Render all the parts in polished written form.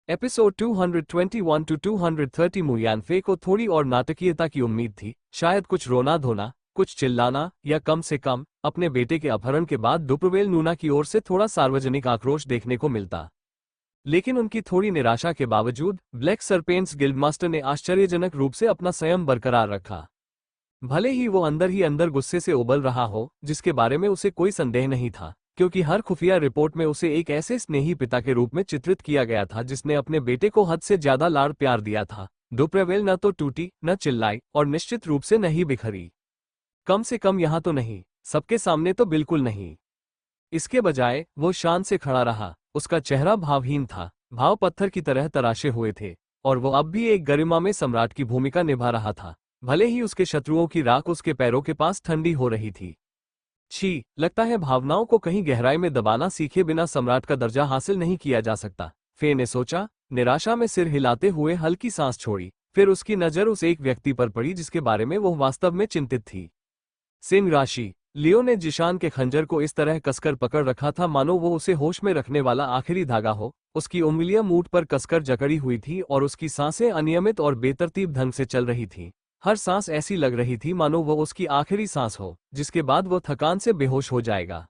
Episode 221 to 230 मुयान फे को थोड़ी और नाटकीयता की उम्मीद थी, शायद कुछ रोना धोना, कुछ चिल्लाना, या कम से कम अपने बेटे के अपहरण के बाद दुप्रवेल नूना की ओर से थोड़ा सार्वजनिक आक्रोश देखने को मिलता। लेकिन उनकी थोड़ी निराशा के बावजूद ब्लैक सरपेंट्स गिल्डमास्टर ने आश्चर्यजनक रूप से अपना संयम बरकरार रखा। भले ही वो अंदर ही अंदर गुस्से से उबल रहा हो, जिसके बारे में उसे कोई संदेह नहीं था, क्योंकि हर खुफिया रिपोर्ट में उसे एक ऐसे स्नेही पिता के रूप में चित्रित किया गया था जिसने अपने बेटे को हद से ज्यादा लाड़ प्यार दिया था। दुप्रवेल न तो टूटी, न चिल्लाई, और निश्चित रूप से नहीं बिखरी। कम से कम यहां तो नहीं, सबके सामने तो बिल्कुल नहीं। इसके बजाय वो शान से खड़ा रहा। उसका चेहरा भावहीन था, भाव पत्थर की तरह तराशे हुए थे, और वो अब भी एक गरिमा में सम्राट की भूमिका निभा रहा था, भले ही उसके शत्रुओं की राख उसके पैरों के पास ठंडी हो रही थी। छी, लगता है भावनाओं को कहीं गहराई में दबाना सीखे बिना सम्राट का दर्जा हासिल नहीं किया जा सकता, फे ने सोचा। निराशा में सिर हिलाते हुए हल्की सांस छोड़ी, फिर उसकी नजर उस एक व्यक्ति पर पड़ी जिसके बारे में वो वास्तव में चिंतित थी। सिंह राशि। लियो ने जिशान के खंजर को इस तरह कसकर पकड़ रखा था मानो वो उसे होश में रखने वाला आखिरी धागा हो। उसकी उंगलियां मूठ पर कसकर जकड़ी हुई थी और उसकी सांसें अनियमित और बेतरतीब ढंग से चल रही थीं। हर सांस ऐसी लग रही थी मानो वो उसकी आखिरी सांस हो, जिसके बाद वो थकान से बेहोश हो जाएगा।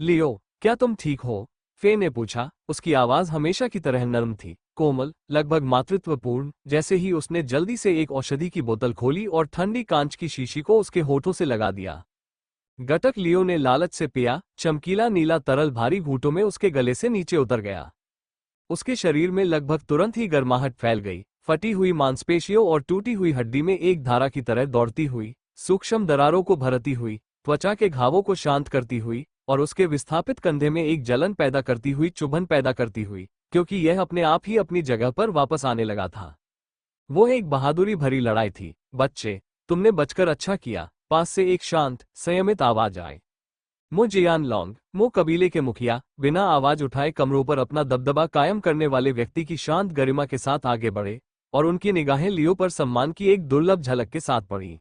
लियो, क्या तुम ठीक हो? फे ने पूछा। उसकी आवाज हमेशा की तरह नरम थी, कोमल, लगभग मातृत्वपूर्ण। जैसे ही उसने जल्दी से एक औषधि की बोतल खोली और ठंडी कांच की शीशी को उसके होठों से लगा दिया। गटक लियो ने लालच से पिया। चमकीला नीला तरल भारी घूंटों में उसके गले से नीचे उतर गया। उसके शरीर में लगभग तुरंत ही गर्माहट फैल गई, फटी हुई मांसपेशियों और टूटी हुई हड्डी में एक धारा की तरह दौड़ती हुई, सूक्ष्म दरारों को भरती हुई, त्वचा के घावों को शांत करती हुई, और उसके विस्थापित कंधे में एक जलन पैदा करती हुई, चुभन पैदा करती हुई, क्योंकि यह अपने आप ही अपनी जगह पर वापस आने लगा था। वो एक बहादुरी भरी लड़ाई थी। बच्चे, तुमने बचकर अच्छा किया, पास से एक शांत, संयमित आवाज आए। मो जियान लॉन्ग, मो कबीले के मुखिया, बिना आवाज उठाए कमरों पर अपना दबदबा कायम करने वाले व्यक्ति की शांत गरिमा के साथ आगे बढ़े, और उनकी निगाहें लियो पर सम्मान की एक दुर्लभ झलक के साथ पड़ी।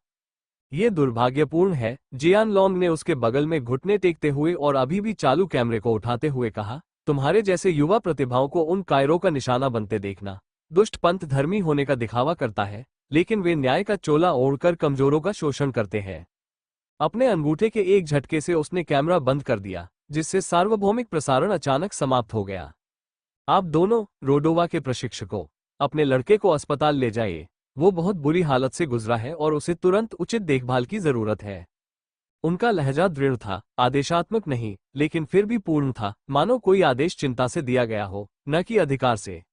ये दुर्भाग्यपूर्ण है, जियान लॉन्ग ने उसके बगल में घुटने टेकते हुए और अभी भी चालू कैमरे को उठाते हुए कहा, तुम्हारे जैसे युवा प्रतिभाओं को उन कायरों का निशाना बनते देखना। दुष्ट पंथ धर्मी होने का दिखावा करता है, लेकिन वे न्याय का चोला ओढ़कर कमजोरों का शोषण करते हैं। अपने अंगूठे के एक झटके से उसने कैमरा बंद कर दिया, जिससे सार्वभौमिक प्रसारण अचानक समाप्त हो गया। आप दोनों, रोडोवा के प्रशिक्षकों, अपने लड़के को अस्पताल ले जाइए। वो बहुत बुरी हालत से गुजरा है और उसे तुरंत उचित देखभाल की जरूरत है। उनका लहजा दृढ़ था, आदेशात्मक नहीं, लेकिन फिर भी पूर्ण था, मानो कोई आदेश चिंता से दिया गया हो, न कि अधिकार से।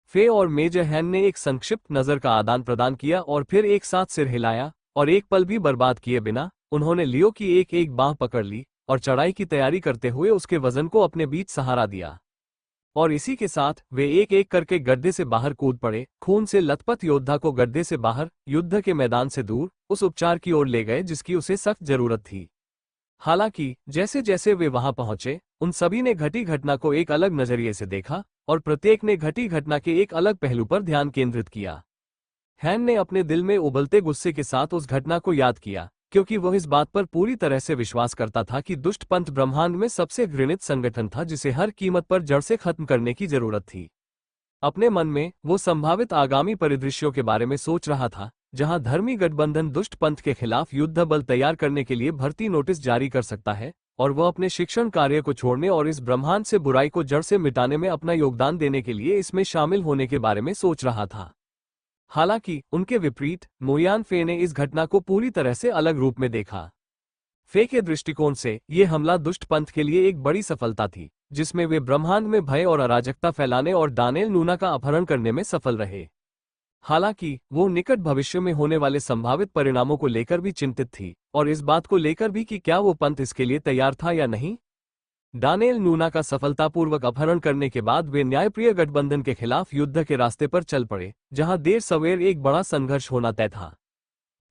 फे और मेजर हैन ने एक संक्षिप्त नजर का आदान प्रदान किया और फिर एक साथ सिर हिलाया, और एक पल भी बर्बाद किए बिना उन्होंने लियो की एक एक बांह पकड़ ली और चढ़ाई की तैयारी करते हुए उसके वजन को अपने बीच सहारा दिया। और इसी के साथ वे एक एक करके गड्ढे से बाहर कूद पड़े, खून से लथपथ योद्धा को गड्ढे से बाहर, युद्ध के मैदान से दूर, उस उपचार की ओर ले गए जिसकी उसे सख्त जरूरत थी। हालांकि जैसे जैसे वे वहां पहुंचे, उन सभी ने घटी घटना को एक अलग नजरिए से देखा, और प्रत्येक ने घटी घटना के एक अलग पहलू पर ध्यान केंद्रित किया। हैन ने अपने दिल में उबलते गुस्से के साथ उस घटना को याद किया, क्योंकि वह इस बात पर पूरी तरह से विश्वास करता था कि दुष्ट पंथ ब्रह्मांड में सबसे घृणित संगठन था जिसे हर कीमत पर जड़ से खत्म करने की जरूरत थी। अपने मन में वो संभावित आगामी परिदृश्यों के बारे में सोच रहा था, जहां धर्मी गठबंधन दुष्ट पंथ के खिलाफ युद्ध बल तैयार करने के लिए भर्ती नोटिस जारी कर सकता है, और वह अपने शिक्षण कार्य को छोड़ने और इस ब्रह्मांड से बुराई को जड़ से मिटाने में अपना योगदान देने के लिए इसमें शामिल होने के बारे में सोच रहा था। हालांकि उनके विपरीत मोयान फे ने इस घटना को पूरी तरह से अलग रूप में देखा। फे के दृष्टिकोण से ये हमला दुष्ट पंथ के लिए एक बड़ी सफलता थी, जिसमें वे ब्रह्मांड में भय और अराजकता फैलाने और दानिएल नूना का अपहरण करने में सफल रहे। हालांकि वो निकट भविष्य में होने वाले संभावित परिणामों को लेकर भी चिंतित थी, और इस बात को लेकर भी कि क्या वो पंथ इसके लिए तैयार था या नहीं। दानिएल नूना का सफलतापूर्वक अपहरण करने के बाद वे न्यायप्रिय गठबंधन के खिलाफ युद्ध के रास्ते पर चल पड़े, जहां देर सवेर एक बड़ा संघर्ष होना तय था।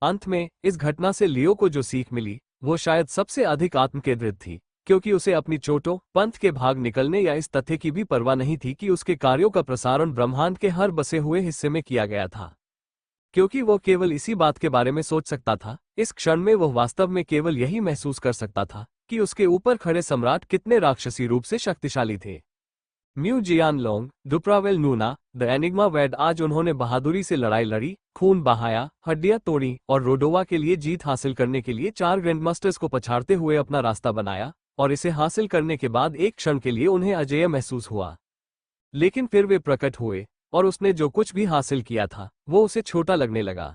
अंत में इस घटना से लियो को जो सीख मिली, वो शायद सबसे अधिक आत्मकेंद्रित थी, क्योंकि उसे अपनी चोटों, पंथ के भाग निकलने या इस तथ्य की भी परवाह नहीं थी कि उसके कार्यों का प्रसारण ब्रह्मांड के हर बसे हुए हिस्से में किया गया था। क्योंकि वो केवल इसी बात के बारे में सोच सकता था, इस क्षण में वह वास्तव में केवल यही महसूस कर सकता था कि उसके ऊपर खड़े सम्राट कितने राक्षसी रूप से शक्तिशाली थे। म्यू जियानलोंग, डुप्रावेल नूना, द एनिग्मा वेड। आज उन्होंने बहादुरी से लड़ाई लड़ी, खून बहाया, हड्डियां तोड़ी और रोडोवा के लिए जीत हासिल करने के लिए 4 ग्रैंडमास्टर्स को पछाड़ते हुए अपना रास्ता बनाया, और इसे हासिल करने के बाद एक क्षण के लिए उन्हें अजेय महसूस हुआ। लेकिन फिर वे प्रकट हुए, और उसने जो कुछ भी हासिल किया था वो उसे छोटा लगने लगा,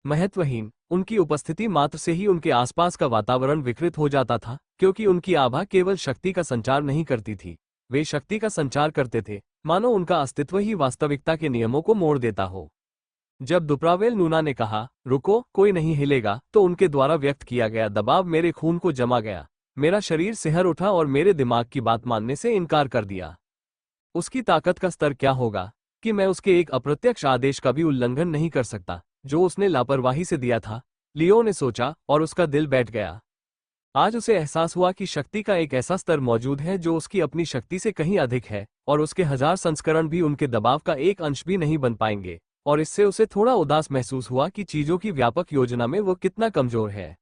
महत्वहीन। उनकी उपस्थिति मात्र से ही उनके आसपास का वातावरण विकृत हो जाता था, क्योंकि उनकी आभा केवल शक्ति का संचार नहीं करती थी, वे शक्ति का संचार करते थे, मानो उनका अस्तित्व ही वास्तविकता के नियमों को मोड़ देता हो। जब दुप्रावेल नूना ने कहा, रुको, कोई नहीं हिलेगा, तो उनके द्वारा व्यक्त किया गया दबाव मेरे खून को जमा गया। मेरा शरीर सिहर उठा और मेरे दिमाग की बात मानने से इनकार कर दिया। उसकी ताकत का स्तर क्या होगा कि मैं उसके एक अप्रत्यक्ष आदेश का भी उल्लंघन नहीं कर सकता जो उसने लापरवाही से दिया था, लियो ने सोचा, और उसका दिल बैठ गया। आज उसे एहसास हुआ कि शक्ति का एक ऐसा स्तर मौजूद है जो उसकी अपनी शक्ति से कहीं अधिक है, और उसके 1000 संस्करण भी उनके दबाव का एक अंश भी नहीं बन पाएंगे। और इससे उसे थोड़ा उदास महसूस हुआ कि चीजों की व्यापक योजना में वो कितना कमजोर है।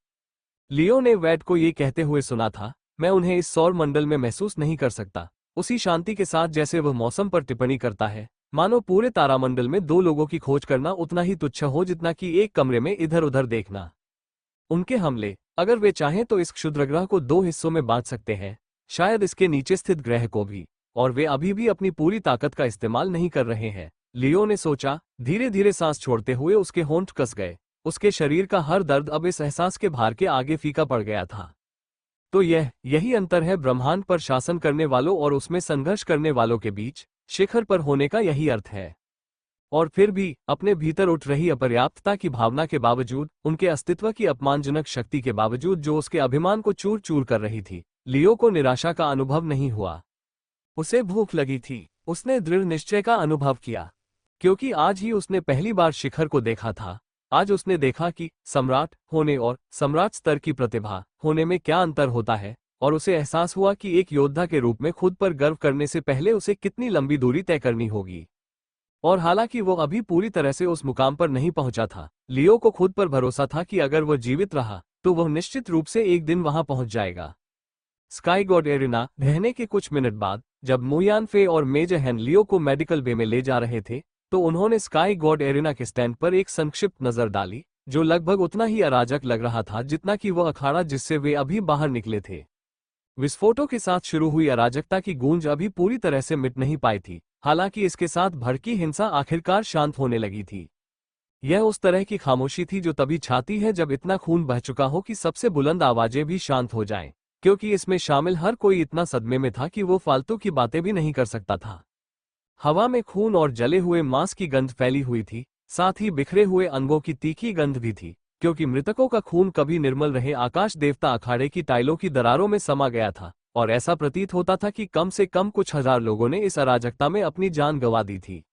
लियो ने वैड को ये कहते हुए सुना था, मैं उन्हें इस सौर मंडल में महसूस नहीं कर सकता, उसी शांति के साथ जैसे वह मौसम पर टिप्पणी करता है, मानो पूरे तारामंडल में 2 लोगों की खोज करना उतना ही तुच्छ हो जितना कि एक कमरे में इधर उधर देखना। उनके हमले, अगर वे चाहें तो इस क्षुद्रग्रह को 2 हिस्सों में बांट सकते हैं, शायद इसके नीचे स्थित ग्रह को भी, और वे अभी भी अपनी पूरी ताकत का इस्तेमाल नहीं कर रहे हैं। लियो ने सोचा, धीरे धीरे सांस छोड़ते हुए उसके होंठ कस गए। उसके शरीर का हर दर्द अब इस एहसास के भार के आगे फीका पड़ गया था। तो यही अंतर है ब्रह्मांड पर शासन करने वालों और उसमें संघर्ष करने वालों के बीच, शिखर पर होने का यही अर्थ है। और फिर भी, अपने भीतर उठ रही अपर्याप्तता की भावना के बावजूद, उनके अस्तित्व की अपमानजनक शक्ति के बावजूद जो उसके अभिमान को चूर चूर कर रही थी, लियो को निराशा का अनुभव नहीं हुआ। उसे भूख लगी थी, उसने दृढ़ निश्चय का अनुभव किया, क्योंकि आज ही उसने पहली बार शिखर को देखा था। आज उसने देखा कि सम्राट होने और सम्राट स्तर की प्रतिभा होने में क्या अंतर होता है, और उसे एहसास हुआ कि एक योद्धा के रूप में खुद पर गर्व करने से पहले उसे कितनी लंबी दूरी तय करनी होगी। और हालांकि वो अभी पूरी तरह से उस मुकाम पर नहीं पहुंचा था, लियो को खुद पर भरोसा था कि अगर वह जीवित रहा तो वह निश्चित रूप से एक दिन वहां पहुंच जाएगा। स्काई गॉड एरिना रहने के कुछ मिनट बाद, जब मुयान फे और मेजर हैन लियो को मेडिकल बे में ले जा रहे थे, तो उन्होंने स्काई गॉड एरिना के स्टैंड पर एक संक्षिप्त नजर डाली, जो लगभग उतना ही अराजक लग रहा था जितना कि वह अखाड़ा जिससे वे अभी बाहर निकले थे। विस्फोटों के साथ शुरू हुई अराजकता की गूंज अभी पूरी तरह से मिट नहीं पाई थी, हालांकि इसके साथ भड़की हिंसा आखिरकार शांत होने लगी थी। यह उस तरह की खामोशी थी जो तभी छाती है जब इतना खून बह चुका हो कि सबसे बुलंद आवाजें भी शांत हो जाएं, क्योंकि इसमें शामिल हर कोई इतना सदमे में था कि वो फालतू की बातें भी नहीं कर सकता था। हवा में खून और जले हुए मांस की गंध फैली हुई थी, साथ ही बिखरे हुए अंगों की तीखी गंध भी थी, क्योंकि मृतकों का खून कभी निर्मल रहे आकाश देवता अखाड़े की टाइलों की दरारों में समा गया था, और ऐसा प्रतीत होता था कि कम से कम कुछ हजार लोगों ने इस अराजकता में अपनी जान गंवा दी थी।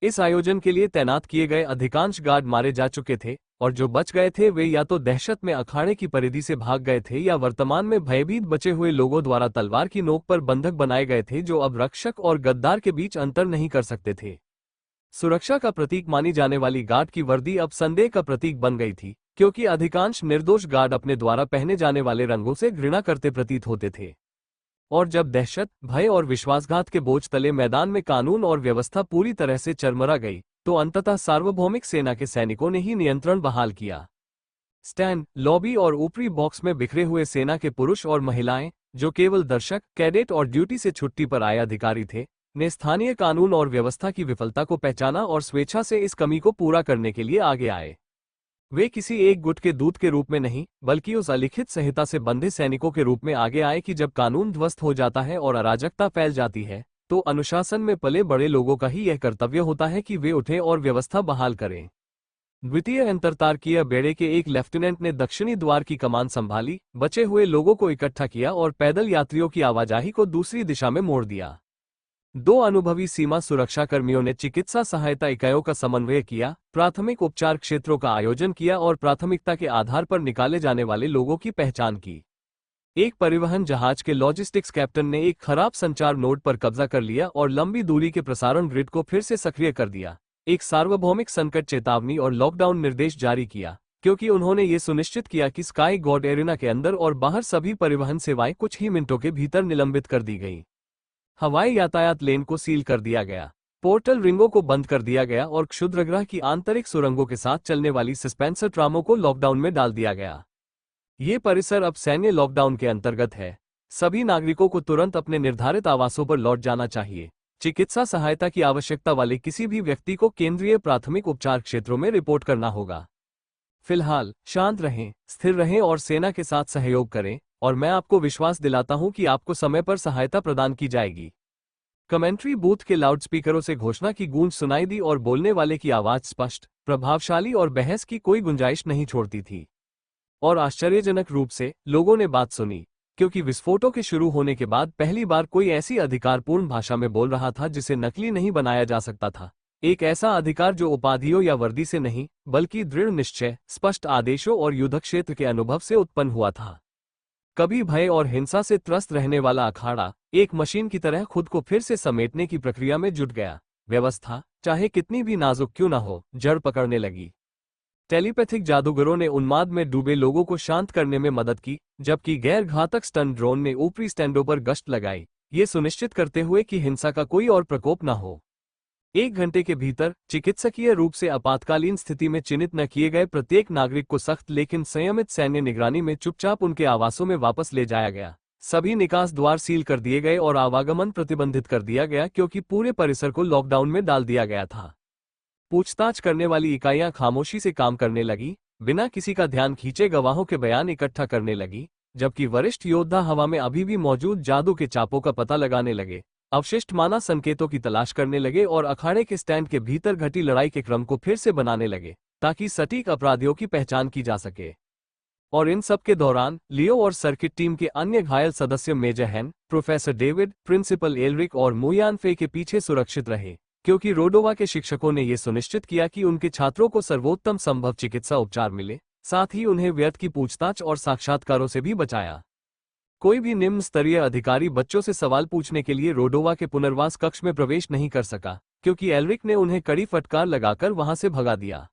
इस आयोजन के लिए तैनात किए गए अधिकांश गार्ड मारे जा चुके थे, और जो बच गए थे वे या तो दहशत में अखाड़े की परिधि से भाग गए थे या वर्तमान में भयभीत बचे हुए लोगों द्वारा तलवार की नोक पर बंधक बनाए गए थे जो अब रक्षक और गद्दार के बीच अंतर नहीं कर सकते थे। सुरक्षा का प्रतीक मानी जाने वाली गार्ड की वर्दी अब संदेह का प्रतीक बन गई थी, क्योंकि अधिकांश निर्दोष गार्ड अपने द्वारा पहने जाने वाले रंगों से घृणा करते प्रतीत होते थे। और जब दहशत, भय और विश्वासघात के बोझ तले मैदान में कानून और व्यवस्था पूरी तरह से चरमरा गई, तो अंततः सार्वभौमिक सेना के सैनिकों ने ही नियंत्रण बहाल किया। स्टैंड, लॉबी और ऊपरी बॉक्स में बिखरे हुए सेना के पुरुष और महिलाएं, जो केवल दर्शक, कैडेट और ड्यूटी से छुट्टी पर आए अधिकारी थे, ने स्थानीय कानून और व्यवस्था की विफलता को पहचाना और स्वेच्छा से इस कमी को पूरा करने के लिए आगे आए। वे किसी एक गुट के दूत के रूप में नहीं, बल्कि उस अलिखित संहिता से बंधे सैनिकों के रूप में आगे आए कि जब कानून ध्वस्त हो जाता है और अराजकता फैल जाती है, तो अनुशासन में पले बड़े लोगों का ही यह कर्तव्य होता है कि वे उठें और व्यवस्था बहाल करें। द्वितीय अंतरतारकीय बेड़े के एक लेफ्टिनेंट ने दक्षिणी द्वार की कमान संभाली, बचे हुए लोगों को इकट्ठा किया और पैदल यात्रियों की आवाजाही को दूसरी दिशा में मोड़ दिया। 2 अनुभवी सीमा सुरक्षा कर्मियों ने चिकित्सा सहायता इकाइयों का समन्वय किया, प्राथमिक उपचार क्षेत्रों का आयोजन किया और प्राथमिकता के आधार पर निकाले जाने वाले लोगों की पहचान की। एक परिवहन जहाज के लॉजिस्टिक्स कैप्टन ने एक खराब संचार नोड पर कब्जा कर लिया और लंबी दूरी के प्रसारण ग्रिड को फिर से सक्रिय कर दिया, एक सार्वभौमिक संकट चेतावनी और लॉकडाउन निर्देश जारी किया, क्योंकि उन्होंने ये सुनिश्चित किया कि स्काई गॉड एरिना के अंदर और बाहर सभी परिवहन सेवाएं कुछ ही मिनटों के भीतर निलंबित कर दी गईं। हवाई यातायात लेन को सील कर दिया गया, पोर्टल रिंगों को बंद कर दिया गया और क्षुद्रग्रह की आंतरिक सुरंगों के साथ चलने वाली सस्पेंसर ट्रामों को लॉकडाउन में डाल दिया गया। ये परिसर अब सैन्य लॉकडाउन के अंतर्गत है। सभी नागरिकों को तुरंत अपने निर्धारित आवासों पर लौट जाना चाहिए। चिकित्सा सहायता की आवश्यकता वाले किसी भी व्यक्ति को केंद्रीय प्राथमिक उपचार क्षेत्रों में रिपोर्ट करना होगा। फिलहाल शांत रहें, स्थिर रहें और सेना के साथ सहयोग करें, और मैं आपको विश्वास दिलाता हूं कि आपको समय पर सहायता प्रदान की जाएगी। कमेंट्री बूथ के लाउडस्पीकरों से घोषणा की गूंज सुनाई दी और बोलने वाले की आवाज स्पष्ट, प्रभावशाली और बहस की कोई गुंजाइश नहीं छोड़ती थी। और आश्चर्यजनक रूप से लोगों ने बात सुनी, क्योंकि विस्फोटों के शुरू होने के बाद पहली बार कोई ऐसी अधिकारपूर्ण भाषा में बोल रहा था जिसे नकली नहीं बनाया जा सकता था। एक ऐसा अधिकार जो उपाधियों या वर्दी से नहीं, बल्कि दृढ़ निश्चय, स्पष्ट आदेशों और युद्धक्षेत्र के अनुभव से उत्पन्न हुआ था। कभी भय और हिंसा से त्रस्त रहने वाला अखाड़ा एक मशीन की तरह खुद को फिर से समेटने की प्रक्रिया में जुट गया। व्यवस्था, चाहे कितनी भी नाजुक क्यों न हो, जड़ पकड़ने लगी। टेलीपैथिक जादूगरों ने उन्माद में डूबे लोगों को शांत करने में मदद की, जबकि गैर घातक स्टन ड्रोन ने ऊपरी स्टैंडों पर गश्त लगाई, ये सुनिश्चित करते हुए कि हिंसा का कोई और प्रकोप न हो। 1 घंटे के भीतर चिकित्सकीय रूप से आपातकालीन स्थिति में चिन्हित न किए गए प्रत्येक नागरिक को सख्त लेकिन संयमित सैन्य निगरानी में चुपचाप उनके आवासों में वापस ले जाया गया। सभी निकास द्वार सील कर दिए गए और आवागमन प्रतिबंधित कर दिया गया, क्योंकि पूरे परिसर को लॉकडाउन में डाल दिया गया था। पूछताछ करने वाली इकाइयां खामोशी से काम करने लगी, बिना किसी का ध्यान खींचे गवाहों के बयान इकट्ठा करने लगी, जबकि वरिष्ठ योद्धा हवा में अभी भी मौजूद जादू के चापों का पता लगाने लगे, अवशिष्ट माना संकेतों की तलाश करने लगे और अखाड़े के स्टैंड के भीतर घटी लड़ाई के क्रम को फिर से बनाने लगे, ताकि सटीक अपराधियों की पहचान की जा सके। और इन सब के दौरान लियो और सर्किट टीम के अन्य घायल सदस्य मेजर हेन, प्रोफेसर डेविड, प्रिंसिपल एल्रिक और मुयान फे के पीछे सुरक्षित रहे, क्योंकि रोडोवा के शिक्षकों ने यह सुनिश्चित किया कि उनके छात्रों को सर्वोत्तम संभव चिकित्सा उपचार मिले, साथ ही उन्हें व्यर्थ की पूछताछ और साक्षात्कारों से भी बचाया। कोई भी निम्न स्तरीय अधिकारी बच्चों से सवाल पूछने के लिए रोडोवा के पुनर्वास कक्ष में प्रवेश नहीं कर सका, क्योंकि एल्रिक ने उन्हें कड़ी फटकार लगाकर वहां से भगा दिया।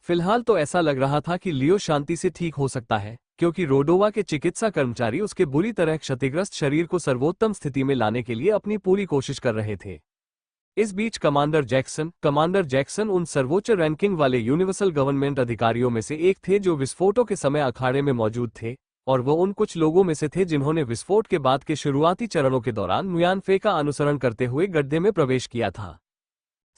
फिलहाल तो ऐसा लग रहा था कि लियो शांति से ठीक हो सकता है, क्योंकि रोडोवा के चिकित्सा कर्मचारी उसके बुरी तरह क्षतिग्रस्त शरीर को सर्वोत्तम स्थिति में लाने के लिए अपनी पूरी कोशिश कर रहे थे। इस बीच कमांडर जैक्सन उन सर्वोच्च रैंकिंग वाले यूनिवर्सल गवर्नमेंट अधिकारियों में से एक थे जो विस्फोटों के समय अखाड़े में मौजूद थे, और वो उन कुछ लोगों में से थे जिन्होंने विस्फोट के बाद के शुरुआती चरणों के दौरान मुयान फे का अनुसरण करते हुए गड्ढे में प्रवेश किया था।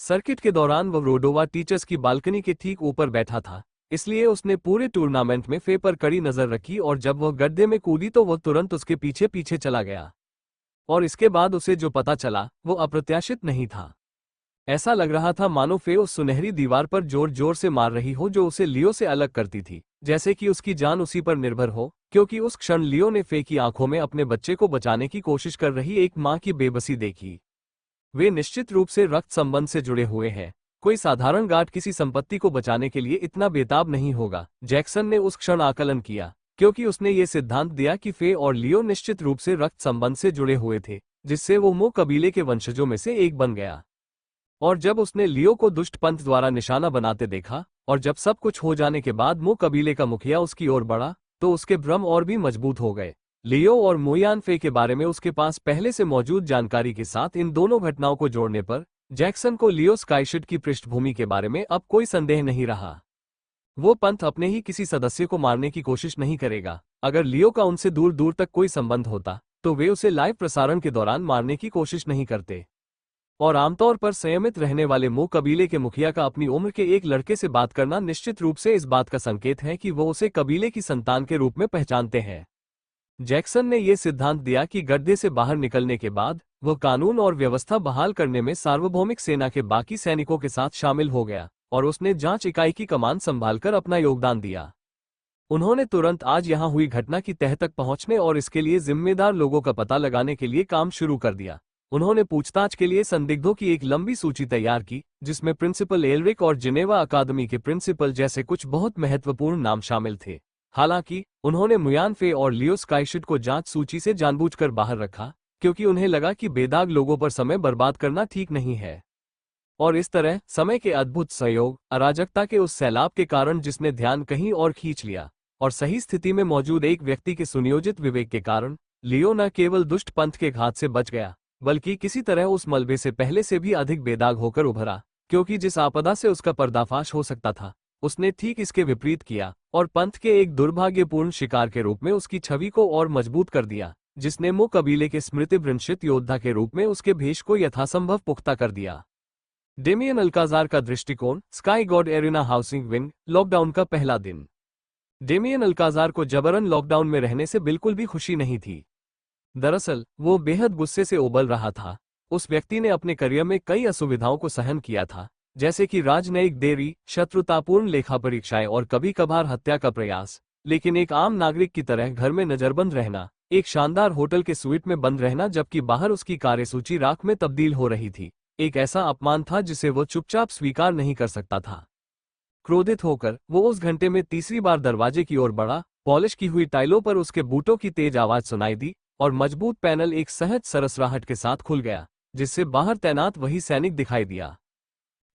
सर्किट के दौरान वह रोडोवा टीचर्स की बालकनी के ठीक ऊपर बैठा था, इसलिए उसने पूरे टूर्नामेंट में फे पर कड़ी नजर रखी, और जब वह गड्ढे में कूदी तो वह तुरंत उसके पीछे पीछे चला गया। और इसके बाद उसे जो पता चला वो अप्रत्याशित नहीं था। ऐसा लग रहा था मानो फे उस सुनहरी दीवार पर जोर जोर से मार रही हो जो उसे लियो से अलग करती थी, जैसे कि उसकी जान उसी पर निर्भर हो, क्योंकि उस क्षण लियो ने फे की आंखों में अपने बच्चे को बचाने की कोशिश कर रही एक मां की बेबसी देखी। वे निश्चित रूप से रक्त संबंध से जुड़े हुए हैं। कोई साधारण गार्ड किसी संपत्ति को बचाने के लिए इतना बेताब नहीं होगा, जैक्सन ने उस क्षण आकलन किया, क्योंकि उसने ये सिद्धांत दिया कि फे और लियो निश्चित रूप से रक्त संबंध से जुड़े हुए थे, जिससे वो मो कबीले के वंशजों में से एक बन गया। और जब उसने लियो को दुष्ट पंथ द्वारा निशाना बनाते देखा, और जब सब कुछ हो जाने के बाद मो कबीले का मुखिया उसकी ओर बढ़ा, तो उसके भ्रम और भी मजबूत हो गए। लियो और मुयान फे के बारे में उसके पास पहले से मौजूद जानकारी के साथ इन दोनों घटनाओं को जोड़ने पर जैक्सन को लियो स्काईशिट की पृष्ठभूमि के बारे में अब कोई संदेह नहीं रहा। वो पंथ अपने ही किसी सदस्य को मारने की कोशिश नहीं करेगा। अगर लियो का उनसे दूर दूर तक कोई संबंध होता तो वे उसे लाइव प्रसारण के दौरान मारने की कोशिश नहीं करते। और आमतौर पर संयमित रहने वाले मो कबीले के मुखिया का अपनी उम्र के एक लड़के से बात करना निश्चित रूप से इस बात का संकेत है कि वो उसे कबीले की संतान के रूप में पहचानते हैं। जैक्सन ने यह सिद्धांत दिया कि गड्ढे से बाहर निकलने के बाद वह कानून और व्यवस्था बहाल करने में सार्वभौमिक सेना के बाकी सैनिकों के साथ शामिल हो गया, और उसने जांच इकाई की कमान संभालकर अपना योगदान दिया। उन्होंने तुरंत आज यहां हुई घटना की तह तक पहुंचने और इसके लिए जिम्मेदार लोगों का पता लगाने के लिए काम शुरू कर दिया। उन्होंने पूछताछ के लिए संदिग्धों की एक लंबी सूची तैयार की, जिसमें प्रिंसिपल एल्रिक और जिनेवा अकादमी के प्रिंसिपल जैसे कुछ बहुत महत्वपूर्ण नाम शामिल थे। हालांकि उन्होंने मुयान फे और लियो स्काईशिट को जांच सूची से जानबूझकर बाहर रखा, क्योंकि उन्हें लगा कि बेदाग लोगों पर समय बर्बाद करना ठीक नहीं है। और इस तरह समय के अद्भुत संयोग, अराजकता के उस सैलाब के कारण जिसने ध्यान कहीं और खींच लिया, और सही स्थिति में मौजूद एक व्यक्ति के सुनियोजित विवेक के कारण लियो न केवल दुष्ट पंथ के घात से बच गया, बल्कि किसी तरह उस मलबे से पहले से भी अधिक बेदाग होकर उभरा, क्योंकि जिस आपदा से उसका पर्दाफाश हो सकता था, उसने ठीक इसके विपरीत किया और पंथ के एक दुर्भाग्यपूर्ण शिकार के रूप में उसकी छवि को और मजबूत कर दिया, जिसने मो कबीले के स्मृतिभ्रंशित योद्धा के रूप में उसके भेष को यथासंभव पुख्ता कर दिया। डेमियन अल्काजार का दृष्टिकोण, sky God arena housing wing, lockdown का पहला दिन। डेमियन अल्काजार को जबरन लॉकडाउन में रहने से बिल्कुल भी खुशी नहीं थी। दरअसल वो बेहद गुस्से से उबल रहा था। उस व्यक्ति ने अपने करियर में कई असुविधाओं को सहन किया था, जैसे कि राजनयिक देरी, शत्रुतापूर्ण लेखा परीक्षाएं और कभी कभार हत्या का प्रयास। लेकिन एक आम नागरिक की तरह घर में नजरबंद रहना, एक शानदार होटल के स्वीट में बंद रहना जबकि बाहर उसकी कार्यसूची राख में तब्दील हो रही थी, एक ऐसा अपमान था जिसे वो चुपचाप स्वीकार नहीं कर सकता था। क्रोधित होकर वो उस घंटे में तीसरी बार दरवाजे की ओर बढ़ा। पॉलिश की हुई टाइलों पर उसके बूटों की तेज आवाज सुनाई दी और मजबूत पैनल एक सहज सरसराहट के साथ खुल गया, जिससे बाहर तैनात वही सैनिक दिखाई दिया।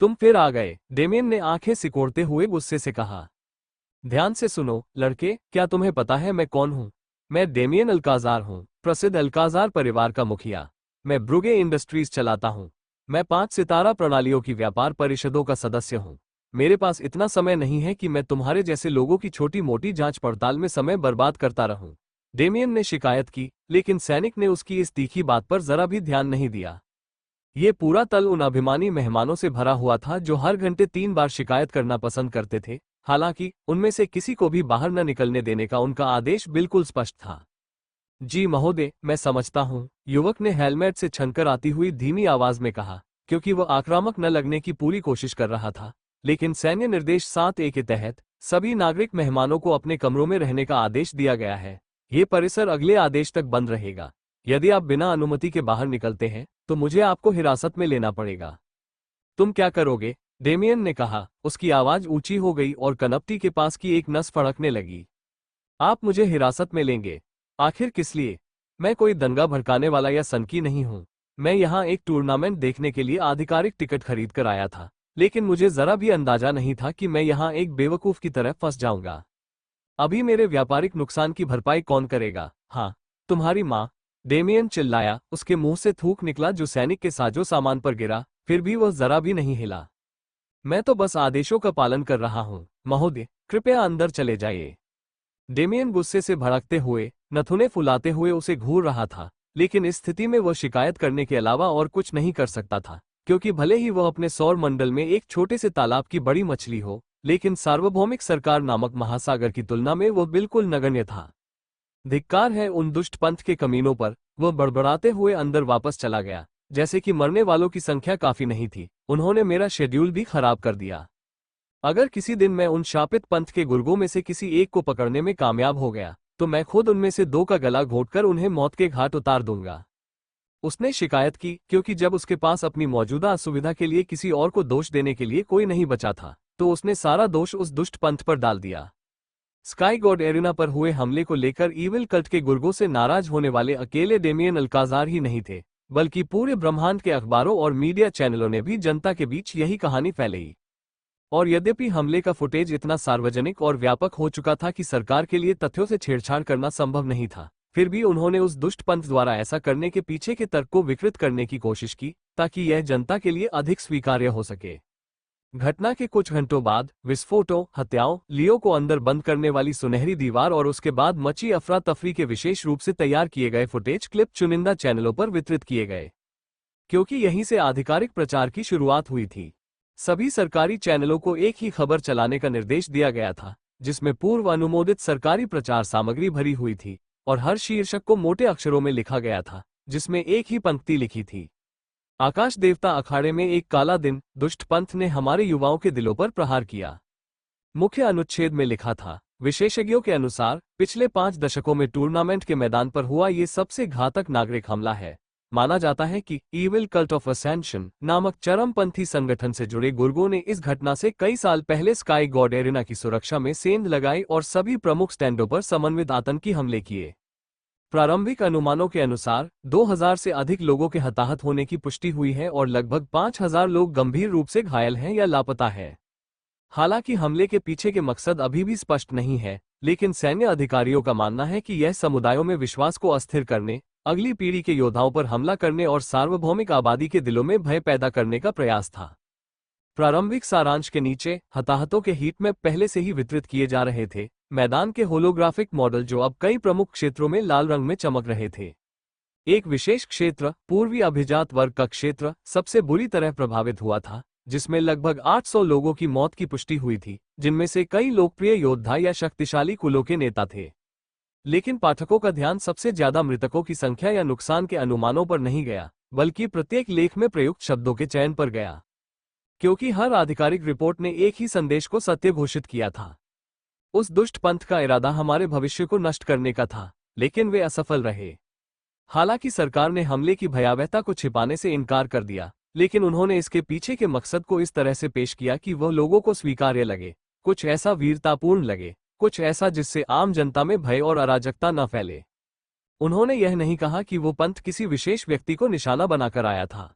तुम फिर आ गए, डेमियन ने आंखें सिकोड़ते हुए गुस्से से कहा। ध्यान से सुनो लड़के, क्या तुम्हें पता है मैं कौन हूं? मैं डेमियन अल्काजार हूं, प्रसिद्ध अल्काजार परिवार का मुखिया। मैं ब्रुगे इंडस्ट्रीज चलाता हूं। मैं 5 सितारा प्रणालियों की व्यापार परिषदों का सदस्य हूं। मेरे पास इतना समय नहीं है कि मैं तुम्हारे जैसे लोगों की छोटी मोटी जांच पड़ताल में समय बर्बाद करता रहूं। डेमियन ने शिकायत की, लेकिन सैनिक ने उसकी इस तीखी बात पर जरा भी ध्यान नहीं दिया। ये पूरा तल उन अभिमानी मेहमानों से भरा हुआ था जो हर घंटे 3 बार शिकायत करना पसंद करते थे। हालांकि उनमें से किसी को भी बाहर न निकलने देने का उनका आदेश बिल्कुल स्पष्ट था। जी महोदय, मैं समझता हूं, युवक ने हेलमेट से छनकर आती हुई धीमी आवाज में कहा, क्योंकि वह आक्रामक न लगने की पूरी कोशिश कर रहा था। लेकिन सैन्य निर्देश 7A के तहत सभी नागरिक मेहमानों को अपने कमरों में रहने का आदेश दिया गया है। ये परिसर अगले आदेश तक बंद रहेगा। यदि आप बिना अनुमति के बाहर निकलते हैं तो मुझे आपको हिरासत में लेना पड़ेगा। तुम क्या करोगे? डेमियन ने कहा। उसकी आवाज ऊंची हो गई और कनपटी के पास की एक नस फड़कने लगी। आप मुझे हिरासत में लेंगे? आखिर किस लिए? मैं कोई दंगा भड़काने वाला या सनकी नहीं हूं। मैं यहाँ एक टूर्नामेंट देखने के लिए आधिकारिक टिकट खरीद कर आया था, लेकिन मुझे जरा भी अंदाजा नहीं था कि मैं यहाँ एक बेवकूफ की तरह फंस जाऊंगा। अभी मेरे व्यापारिक नुकसान की भरपाई कौन करेगा? हाँ, तुम्हारी माँ, डेमियन चिल्लाया। उसके मुंह से थूक निकला जो सैनिक के साजो सामान पर गिरा, फिर भी वह जरा भी नहीं हिला। मैं तो बस आदेशों का पालन कर रहा हूँ महोदय, कृपया अंदर चले जाइए। डेमियन गुस्से से भड़कते हुए, नथुने फुलाते हुए उसे घूर रहा था, लेकिन इस स्थिति में वह शिकायत करने के अलावा और कुछ नहीं कर सकता था, क्योंकि भले ही वह अपने सौर मंडल में एक छोटे से तालाब की बड़ी मछली हो, लेकिन सार्वभौमिक सरकार नामक महासागर की तुलना में वह बिल्कुल नगण्य था। धिक्कार है उन दुष्ट पंथ के कमीनों पर, वह बड़बड़ाते हुए अंदर वापस चला गया, जैसे कि मरने वालों की संख्या काफी नहीं थी। उन्होंने मेरा शेड्यूल भी खराब कर दिया। अगर किसी दिन मैं उन शापित पंथ के गुर्गों में से किसी एक को पकड़ने में कामयाब हो गया, तो मैं खुद उनमें से 2 का गला घोंटकर उन्हें मौत के घाट उतार दूंगा। उसने शिकायत की, क्योंकि जब उसके पास अपनी मौजूदा असुविधा के लिए किसी और को दोष देने के लिए कोई नहीं बचा था, तो उसने सारा दोष उस दुष्ट पंथ पर डाल दिया। स्काई गॉड एरिना पर हुए हमले को लेकर ईविल कल्ट के गुर्गों से नाराज होने वाले अकेले डेमियन अल्काजार ही नहीं थे, बल्कि पूरे ब्रह्मांड के अखबारों और मीडिया चैनलों ने भी जनता के बीच यही कहानी फैलाई। और यद्यपि हमले का फुटेज इतना सार्वजनिक और व्यापक हो चुका था कि सरकार के लिए तथ्यों से छेड़छाड़ करना संभव नहीं था, फिर भी उन्होंने उस दुष्ट पंथ द्वारा ऐसा करने के पीछे के तर्क को विकृत करने की कोशिश की, ताकि यह जनता के लिए अधिक स्वीकार्य हो सके। घटना के कुछ घंटों बाद विस्फोटों, हत्याओं, लियो को अंदर बंद करने वाली सुनहरी दीवार और उसके बाद मची अफरा तफरी के विशेष रूप से तैयार किए गए फुटेज क्लिप चुनिंदा चैनलों पर वितरित किए गए, क्योंकि यहीं से आधिकारिक प्रचार की शुरुआत हुई थी। सभी सरकारी चैनलों को एक ही खबर चलाने का निर्देश दिया गया था, जिसमें पूर्व अनुमोदित सरकारी प्रचार सामग्री भरी हुई थी, और हर शीर्षक को मोटे अक्षरों में लिखा गया था, जिसमें एक ही पंक्ति लिखी थी, आकाश देवता अखाड़े में एक काला दिन, दुष्ट पंथ ने हमारे युवाओं के दिलों पर प्रहार किया। मुख्य अनुच्छेद में लिखा था, विशेषज्ञों के अनुसार पिछले 5 दशकों में टूर्नामेंट के मैदान पर हुआ ये सबसे घातक नागरिक हमला है। माना जाता है कि ईविल कल्ट ऑफ असेंशन नामक चरमपंथी संगठन से जुड़े गुर्गों ने इस घटना से कई साल पहले स्काई गॉड एरिना की सुरक्षा में सेंध लगाई और सभी प्रमुख स्टैंडों पर समन्वित आतंकी हमले किए। प्रारंभिक अनुमानों के अनुसार 2000 से अधिक लोगों के हताहत होने की पुष्टि हुई है और लगभग 5000 लोग गंभीर रूप से घायल हैं या लापता है। हालांकि हमले के पीछे के मकसद अभी भी स्पष्ट नहीं है, लेकिन सैन्य अधिकारियों का मानना है कि यह समुदायों में विश्वास को अस्थिर करने, अगली पीढ़ी के योद्धाओं पर हमला करने और सार्वभौमिक आबादी के दिलों में भय पैदा करने का प्रयास था। प्रारंभिक सारांश के नीचे हताहतों के हीट मैप पहले से ही वितरित किए जा रहे थे, मैदान के होलोग्राफिक मॉडल जो अब कई प्रमुख क्षेत्रों में लाल रंग में चमक रहे थे। एक विशेष क्षेत्र, पूर्वी अभिजात वर्ग का क्षेत्र, सबसे बुरी तरह प्रभावित हुआ था, जिसमें लगभग 800 लोगों की मौत की पुष्टि हुई थी, जिनमें से कई लोकप्रिय योद्धा या शक्तिशाली कुलों के नेता थे। लेकिन पाठकों का ध्यान सबसे ज्यादा मृतकों की संख्या या नुकसान के अनुमानों पर नहीं गया, बल्कि प्रत्येक लेख में प्रयुक्त शब्दों के चयन पर गया, क्योंकि हर आधिकारिक रिपोर्ट ने एक ही संदेश को सत्य घोषित किया था। उस दुष्ट पंथ का इरादा हमारे भविष्य को नष्ट करने का था, लेकिन वे असफल रहे। हालांकि सरकार ने हमले की भयावहता को छिपाने से इनकार कर दिया, लेकिन उन्होंने इसके पीछे के मकसद को इस तरह से पेश किया कि वह लोगों को स्वीकार्य लगे, कुछ ऐसा वीरतापूर्ण लगे, कुछ ऐसा जिससे आम जनता में भय और अराजकता न फैले। उन्होंने यह नहीं कहा कि वो पंथ किसी विशेष व्यक्ति को निशाना बनाकर आया था।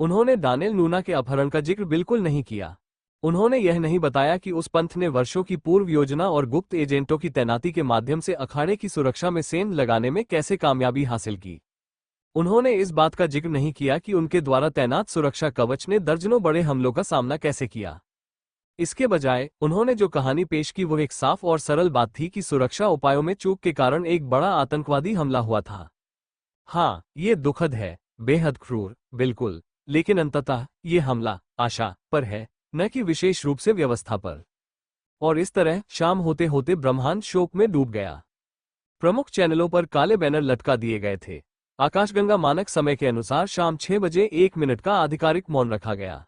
उन्होंने डानियल नूना के अपहरण का जिक्र बिल्कुल नहीं किया। उन्होंने यह नहीं बताया कि उस पंथ ने वर्षों की पूर्व योजना और गुप्त एजेंटों की तैनाती के माध्यम से अखाड़े की सुरक्षा में सेंध लगाने में कैसे कामयाबी हासिल की। उन्होंने इस बात का जिक्र नहीं किया कि उनके द्वारा तैनात सुरक्षा कवच ने दर्जनों बड़े हमलों का सामना कैसे किया। इसके बजाय उन्होंने जो कहानी पेश की वो एक साफ और सरल बात थी कि सुरक्षा उपायों में चूक के कारण एक बड़ा आतंकवादी हमला हुआ था। हाँ, ये दुखद है, बेहद क्रूर, बिल्कुल, लेकिन अंततः ये हमला आशा पर है, न कि विशेष रूप से व्यवस्था पर। और इस तरह शाम होते होते ब्रह्मांड शोक में डूब गया। प्रमुख चैनलों पर काले बैनर लटका दिए गए थे। आकाशगंगा मानक समय के अनुसार शाम 6 बजे 1 मिनट का आधिकारिक मौन रखा गया।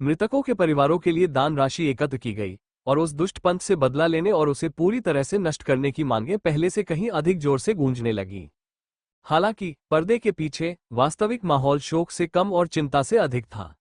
मृतकों के परिवारों के लिए दान राशि एकत्र की गई और उस दुष्ट पंथ से बदला लेने और उसे पूरी तरह से नष्ट करने की मांगें पहले से कहीं अधिक जोर से गूंजने लगी। हालांकि पर्दे के पीछे वास्तविक माहौल शोक से कम और चिंता से अधिक था।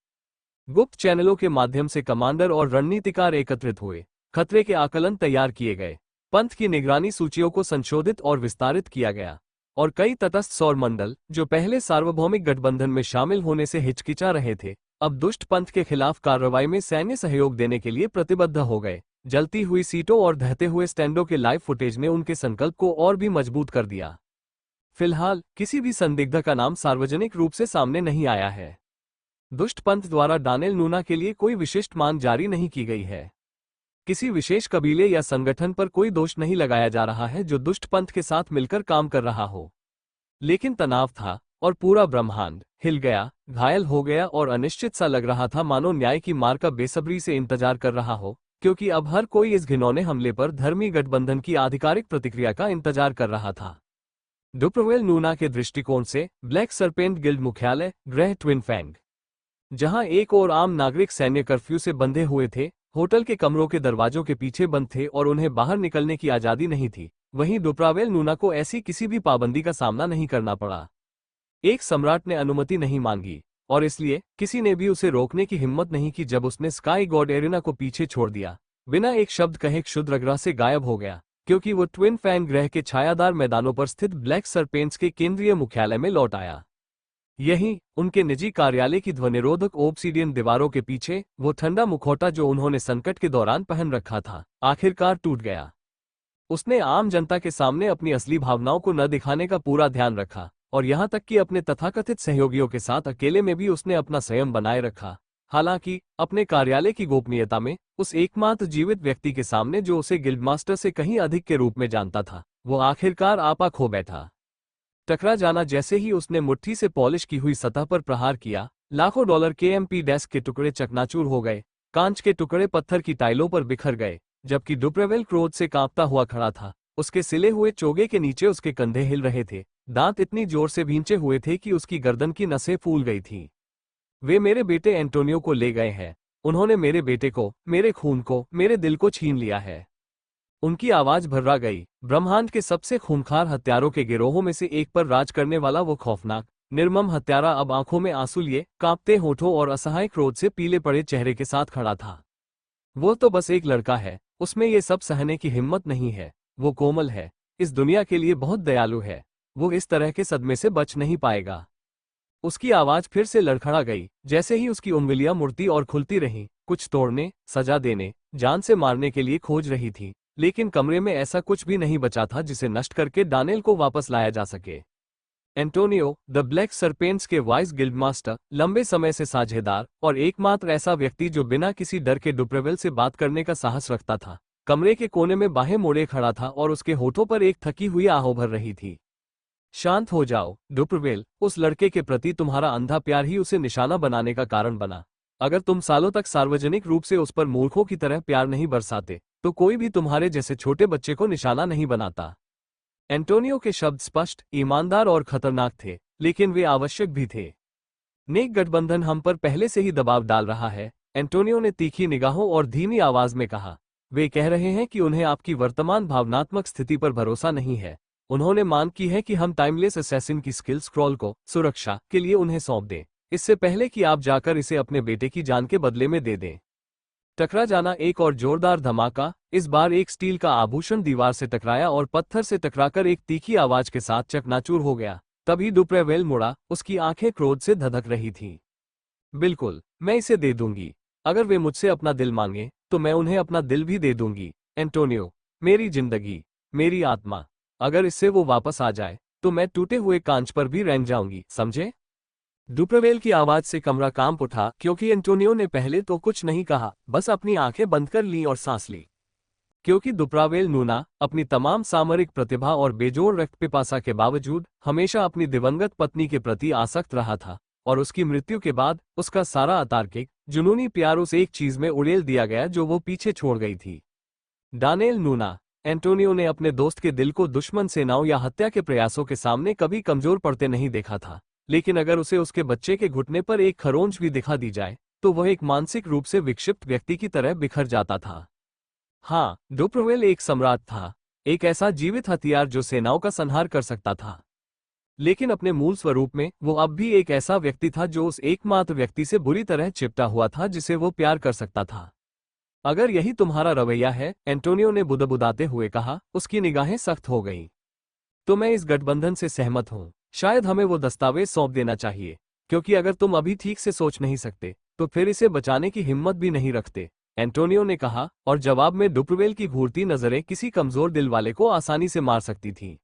गुप्त चैनलों के माध्यम से कमांडर और रणनीतिकार एकत्रित हुए, खतरे के आकलन तैयार किए गए, पंथ की निगरानी सूचियों को संशोधित और विस्तारित किया गया, और कई तटस्थ सौर मंडल जो पहले सार्वभौमिक गठबंधन में शामिल होने से हिचकिचा रहे थे, अब दुष्ट पंथ के खिलाफ कार्रवाई में सैन्य सहयोग देने के लिए प्रतिबद्ध हो गए। जलती हुई सीटों और दहते हुए स्टैंडों के लाइव फुटेज ने उनके संकल्प को और भी मजबूत कर दिया। फिलहाल किसी भी संदिग्ध का नाम सार्वजनिक रूप से सामने नहीं आया है। दुष्ट पंथ द्वारा डानियल नूना के लिए कोई विशिष्ट मान जारी नहीं की गई है। किसी विशेष कबीले या संगठन पर कोई दोष नहीं लगाया जा रहा है जो दुष्ट पंथ के साथ मिलकर काम कर रहा हो। लेकिन तनाव था और पूरा ब्रह्मांड हिल गया, घायल हो गया और अनिश्चित सा लग रहा था, मानो न्याय की मार का बेसब्री से इंतजार कर रहा हो, क्योंकि अब हर कोई इस घिनौने हमले पर धर्मी गठबंधन की आधिकारिक प्रतिक्रिया का इंतजार कर रहा था। डुप्रवेल नूना के दृष्टिकोण से ब्लैक सरपेंट गिल्ड मुख्यालय गृह ट्विन फैंग, जहां एक और आम नागरिक सैन्य कर्फ्यू से बंधे हुए थे, होटल के कमरों के दरवाजों के पीछे बंद थे और उन्हें बाहर निकलने की आजादी नहीं थी, वहीं डुप्रावेल नूना को ऐसी किसी भी पाबंदी का सामना नहीं करना पड़ा। एक सम्राट ने अनुमति नहीं मांगी और इसलिए किसी ने भी उसे रोकने की हिम्मत नहीं की जब उसने स्काई गॉड एरिना को पीछे छोड़ दिया, बिना एक शब्द कहे क्षुद्रग्रह से गायब हो गया, क्योंकि वो ट्विन फैंग ग्रह के छायादार मैदानों पर स्थित ब्लैक सरपेंट्स के केंद्रीय मुख्यालय में लौट आया। यही उनके निजी कार्यालय की ध्वनिरोधक ओब्सीडियन दीवारों के पीछे वो ठंडा मुखौटा जो उन्होंने संकट के दौरान पहन रखा था, आखिरकार टूट गया। उसने आम जनता के सामने अपनी असली भावनाओं को न दिखाने का पूरा ध्यान रखा और यहां तक कि अपने तथाकथित सहयोगियों के साथ अकेले में भी उसने अपना संयम बनाए रखा। हालांकि अपने कार्यालय की गोपनीयता में उस एकमात्र जीवित व्यक्ति के सामने जो उसे गिल्डमास्टर से कहीं अधिक के रूप में जानता था, वो आखिरकार आपा खो बैठा। टकरा जाना जैसे ही उसने मुट्ठी से पॉलिश की हुई सतह पर प्रहार किया, लाखों डॉलर के एमपी डेस्क के टुकड़े चकनाचूर हो गए, कांच के टुकड़े पत्थर की टाइलों पर बिखर गए, जबकि डुप्रेवेल क्रोध से कांपता हुआ खड़ा था। उसके सिले हुए चोगे के नीचे उसके कंधे हिल रहे थे, दांत इतनी जोर से भींचे हुए थे कि उसकी गर्दन की नसें फूल गई थीं। वे मेरे बेटे एंटोनियो को ले गए हैं। उन्होंने मेरे बेटे को, मेरे खून को, मेरे दिल को छीन लिया है। उनकी आवाज भर्रा गई। ब्रह्मांड के सबसे खूंखार हत्यारों के गिरोहों में से एक पर राज करने वाला वो खौफनाक, निर्मम हत्यारा अब आंखों में आंसू लिए, कांपते होठों और असहाय क्रोध से पीले पड़े चेहरे के साथ खड़ा था। वो तो बस एक लड़का है, उसमें ये सब सहने की हिम्मत नहीं है। वो कोमल है, इस दुनिया के लिए बहुत दयालु है। वो इस तरह के सदमे से बच नहीं पाएगा। उसकी आवाज फिर से लड़खड़ा गई, जैसे ही उसकी उंगलियां मुड़ती और खुलती रहीं, कुछ तोड़ने, सजा देने, जान से मारने के लिए खोज रही थी। लेकिन कमरे में ऐसा कुछ भी नहीं बचा था जिसे नष्ट करके डानियल को वापस लाया जा सके। एंटोनियो, द ब्लैक सरपेंट्स के वाइस गिल्डमास्टर, लंबे समय से साझेदार और एकमात्र ऐसा व्यक्ति जो बिना किसी डर के डुप्रेवेल से बात करने का साहस रखता था, कमरे के कोने में बाहें मोड़े खड़ा था और उसके होठों पर एक थकी हुई आह उभर रही थी। शांत हो जाओ, डुप्रेवेल, उस लड़के के प्रति तुम्हारा अंधा प्यार ही उसे निशाना बनाने का कारण बना। अगर तुम सालों तक सार्वजनिक रूप से उस पर मूर्खों की तरह प्यार नहीं बरसाते, तो कोई भी तुम्हारे जैसे छोटे बच्चे को निशाना नहीं बनाता। एंटोनियो के शब्द स्पष्ट, ईमानदार और खतरनाक थे, लेकिन वे आवश्यक भी थे। नेक गठबंधन हम पर पहले से ही दबाव डाल रहा है, एंटोनियो ने तीखी निगाहों और धीमी आवाज में कहा। वे कह रहे हैं कि उन्हें आपकी वर्तमान भावनात्मक स्थिति पर भरोसा नहीं है। उन्होंने मांग की है कि हम टाइमलेस असैसिन की स्किल स्क्रॉल को सुरक्षा के लिए उन्हें सौंप दें, इससे पहले कि आप जाकर इसे अपने बेटे की जान के बदले में दे दें। टकरा जाना, एक और जोरदार धमाका। इस बार एक स्टील का आभूषण दीवार से टकराया और पत्थर से टकराकर एक तीखी आवाज के साथ चकनाचूर हो गया। तभी डुप्रेवेल मुड़ा, उसकी आंखें क्रोध से धधक रही थीं। बिल्कुल, मैं इसे दे दूंगी। अगर वे मुझसे अपना दिल मांगे, तो मैं उन्हें अपना दिल भी दे दूंगी। एंटोनियो, मेरी जिंदगी, मेरी आत्मा, अगर इससे वो वापस आ जाए, तो मैं टूटे हुए कांच पर भी रेंग जाऊंगी, समझे? डुप्रेवेल की आवाज से कमरा कांप उठा, क्योंकि एंटोनियो ने पहले तो कुछ नहीं कहा, बस अपनी आंखें बंद कर लीं और सांस ली। क्योंकि डुप्रेवेल नूना अपनी तमाम सामरिक प्रतिभा और बेजोड़ रक्तपिपासा के बावजूद हमेशा अपनी दिवंगत पत्नी के प्रति आसक्त रहा था, और उसकी मृत्यु के बाद उसका सारा अतार्किक, जुनूनी प्यार उस एक चीज में उड़ेल दिया गया जो वो पीछे छोड़ गई थी। डानेल नूना। एंटोनियो ने अपने दोस्त के दिल को दुश्मन सेनाओं या हत्या के प्रयासों के सामने कभी कमजोर पड़ते नहीं देखा था, लेकिन अगर उसे उसके बच्चे के घुटने पर एक खरोंच भी दिखा दी जाए, तो वह एक मानसिक रूप से विक्षिप्त व्यक्ति की तरह बिखर जाता था। हाँ, डुप्रेवेल एक सम्राट था, एक ऐसा जीवित हथियार जो सेनाओं का संहार कर सकता था। लेकिन अपने मूल स्वरूप में वो अब भी एक ऐसा व्यक्ति था जो उस एकमात्र व्यक्ति से बुरी तरह चिपटा हुआ था जिसे वो प्यार कर सकता था। अगर यही तुम्हारा रवैया है, एंटोनियो ने बुदबुदाते हुए कहा, उसकी निगाहें सख्त हो गईं, तो मैं इस गठबंधन से सहमत हूं। शायद हमें वो दस्तावेज सौंप देना चाहिए, क्योंकि अगर तुम अभी ठीक से सोच नहीं सकते, तो फिर इसे बचाने की हिम्मत भी नहीं रखते, एंटोनियो ने कहा, और जवाब में डुप्रेवेल की घूरती नजरें किसी कमजोर दिल वाले को आसानी से मार सकती थीं।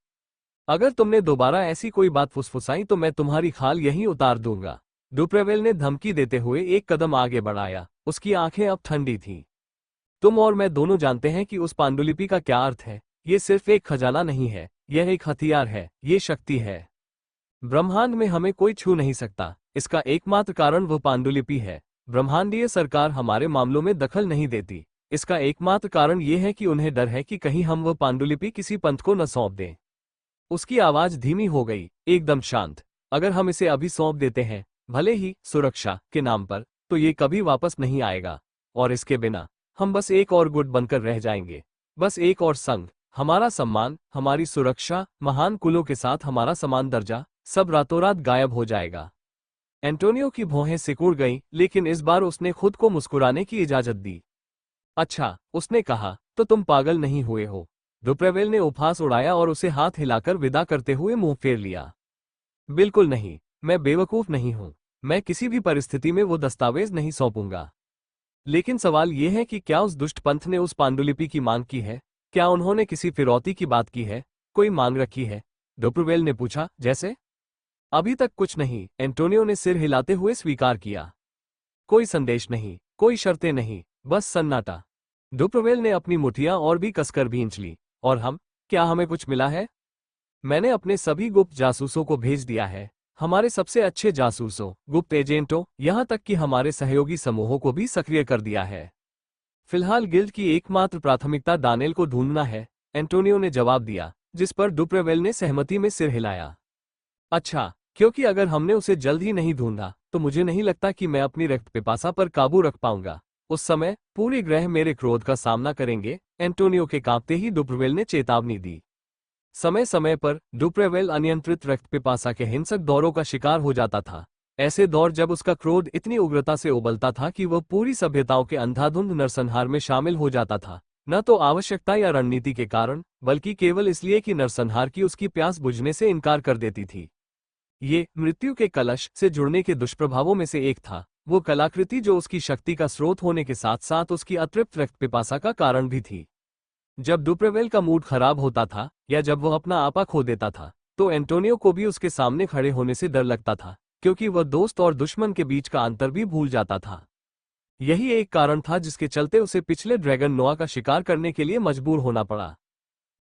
अगर तुमने दोबारा ऐसी कोई बात फुसफुसाई तो मैं तुम्हारी खाल यहीं उतार दूंगा। डुप्रेवेल ने धमकी देते हुए एक कदम आगे बढ़ाया, उसकी आंखें अब ठंडी थीं। तुम और मैं दोनों जानते हैं कि उस पांडुलिपि का क्या अर्थ है। ये सिर्फ एक खजाना नहीं है, यह एक हथियार है, ये शक्ति है। ब्रह्मांड में हमें कोई छू नहीं सकता, इसका एकमात्र कारण वह पांडुलिपि है। ब्रह्मांडीय सरकार हमारे मामलों में दखल नहीं देती, इसका एकमात्र कारण यह है कि उन्हें डर है कि कहीं हम वह पांडुलिपि किसी पंथ को न सौंप दें। उसकी आवाज धीमी हो गई, एकदम शांत। अगर हम इसे अभी सौंप देते हैं, भले ही सुरक्षा के नाम पर, तो ये कभी वापस नहीं आएगा, और इसके बिना हम बस एक और गुट बनकर रह जाएंगे, बस एक और संघ। हमारा सम्मान, हमारी सुरक्षा, महान कुलों के साथ हमारा समान दर्जा, सब रातों रात गायब हो जाएगा। एंटोनियो की भौहें सिकुड़ गईं, लेकिन इस बार उसने खुद को मुस्कुराने की इजाजत दी। अच्छा, उसने कहा, तो तुम पागल नहीं हुए हो? डुप्रेवेल ने उपहास उड़ाया और उसे हाथ हिलाकर विदा करते हुए मुंह फेर लिया। बिल्कुल नहीं, मैं बेवकूफ नहीं हूं, मैं किसी भी परिस्थिति में वो दस्तावेज नहीं सौंपूंगा। लेकिन सवाल यह है कि क्या उस दुष्ट पंथ ने उस पांडुलिपि की मांग की है? क्या उन्होंने किसी फिरौती की बात की है, कोई मांग रखी है? डुप्रेवेल ने पूछा। जैसे? अभी तक कुछ नहीं, एंटोनियो ने सिर हिलाते हुए स्वीकार किया। कोई संदेश नहीं, कोई शर्तें नहीं, बस सन्नाटा। डुप्रेवेल ने अपनी मुठियां और भी कसकर भींच ली। और हम, क्या हमें कुछ मिला है? मैंने अपने सभी गुप्त जासूसों को भेज दिया है, हमारे सबसे अच्छे जासूसों, गुप्त एजेंटों, यहां तक कि हमारे सहयोगी समूहों को भी सक्रिय कर दिया है। फिलहाल गिल्ड की एकमात्र प्राथमिकता डानेल को ढूंढना है, एंटोनियो ने जवाब दिया, जिस पर डुप्रेवेल ने सहमति में सिर हिलाया। अच्छा, क्योंकि अगर हमने उसे जल्द ही नहीं ढूंढा, तो मुझे नहीं लगता कि मैं अपनी रक्त पिपासा पर काबू रख पाऊंगा। उस समय पूरे ग्रह मेरे क्रोध का सामना करेंगे, एंटोनियो के कांपते ही डुप्रेवेल ने चेतावनी दी। समय समय पर डुप्रेवेल अनियंत्रित रक्त पिपासा के हिंसक दौरों का शिकार हो जाता था। ऐसे दौर जब उसका क्रोध इतनी उग्रता से उबलता था कि वह पूरी सभ्यताओं के अंधाधुंध नरसंहार में शामिल हो जाता था, न तो आवश्यकता या रणनीति के कारण, बल्कि केवल इसलिए कि नरसंहार की उसकी प्यास बुझने से इनकार कर देती थी। ये मृत्यु के कलश से जुड़ने के दुष्प्रभावों में से एक था, वो कलाकृति जो उसकी शक्ति का स्रोत होने के साथ साथ उसकी अतृप्त रक्त पिपासा का कारण भी थी। जब डुप्रेवेल का मूड खराब होता था, या जब वह अपना आपा खो देता था, तो एंटोनियो को भी उसके सामने खड़े होने से डर लगता था, क्योंकि वह दोस्त और दुश्मन के बीच का अंतर भी भूल जाता था। यही एक कारण था जिसके चलते उसे पिछले ड्रैगन नोआ का शिकार करने के लिए मजबूर होना पड़ा।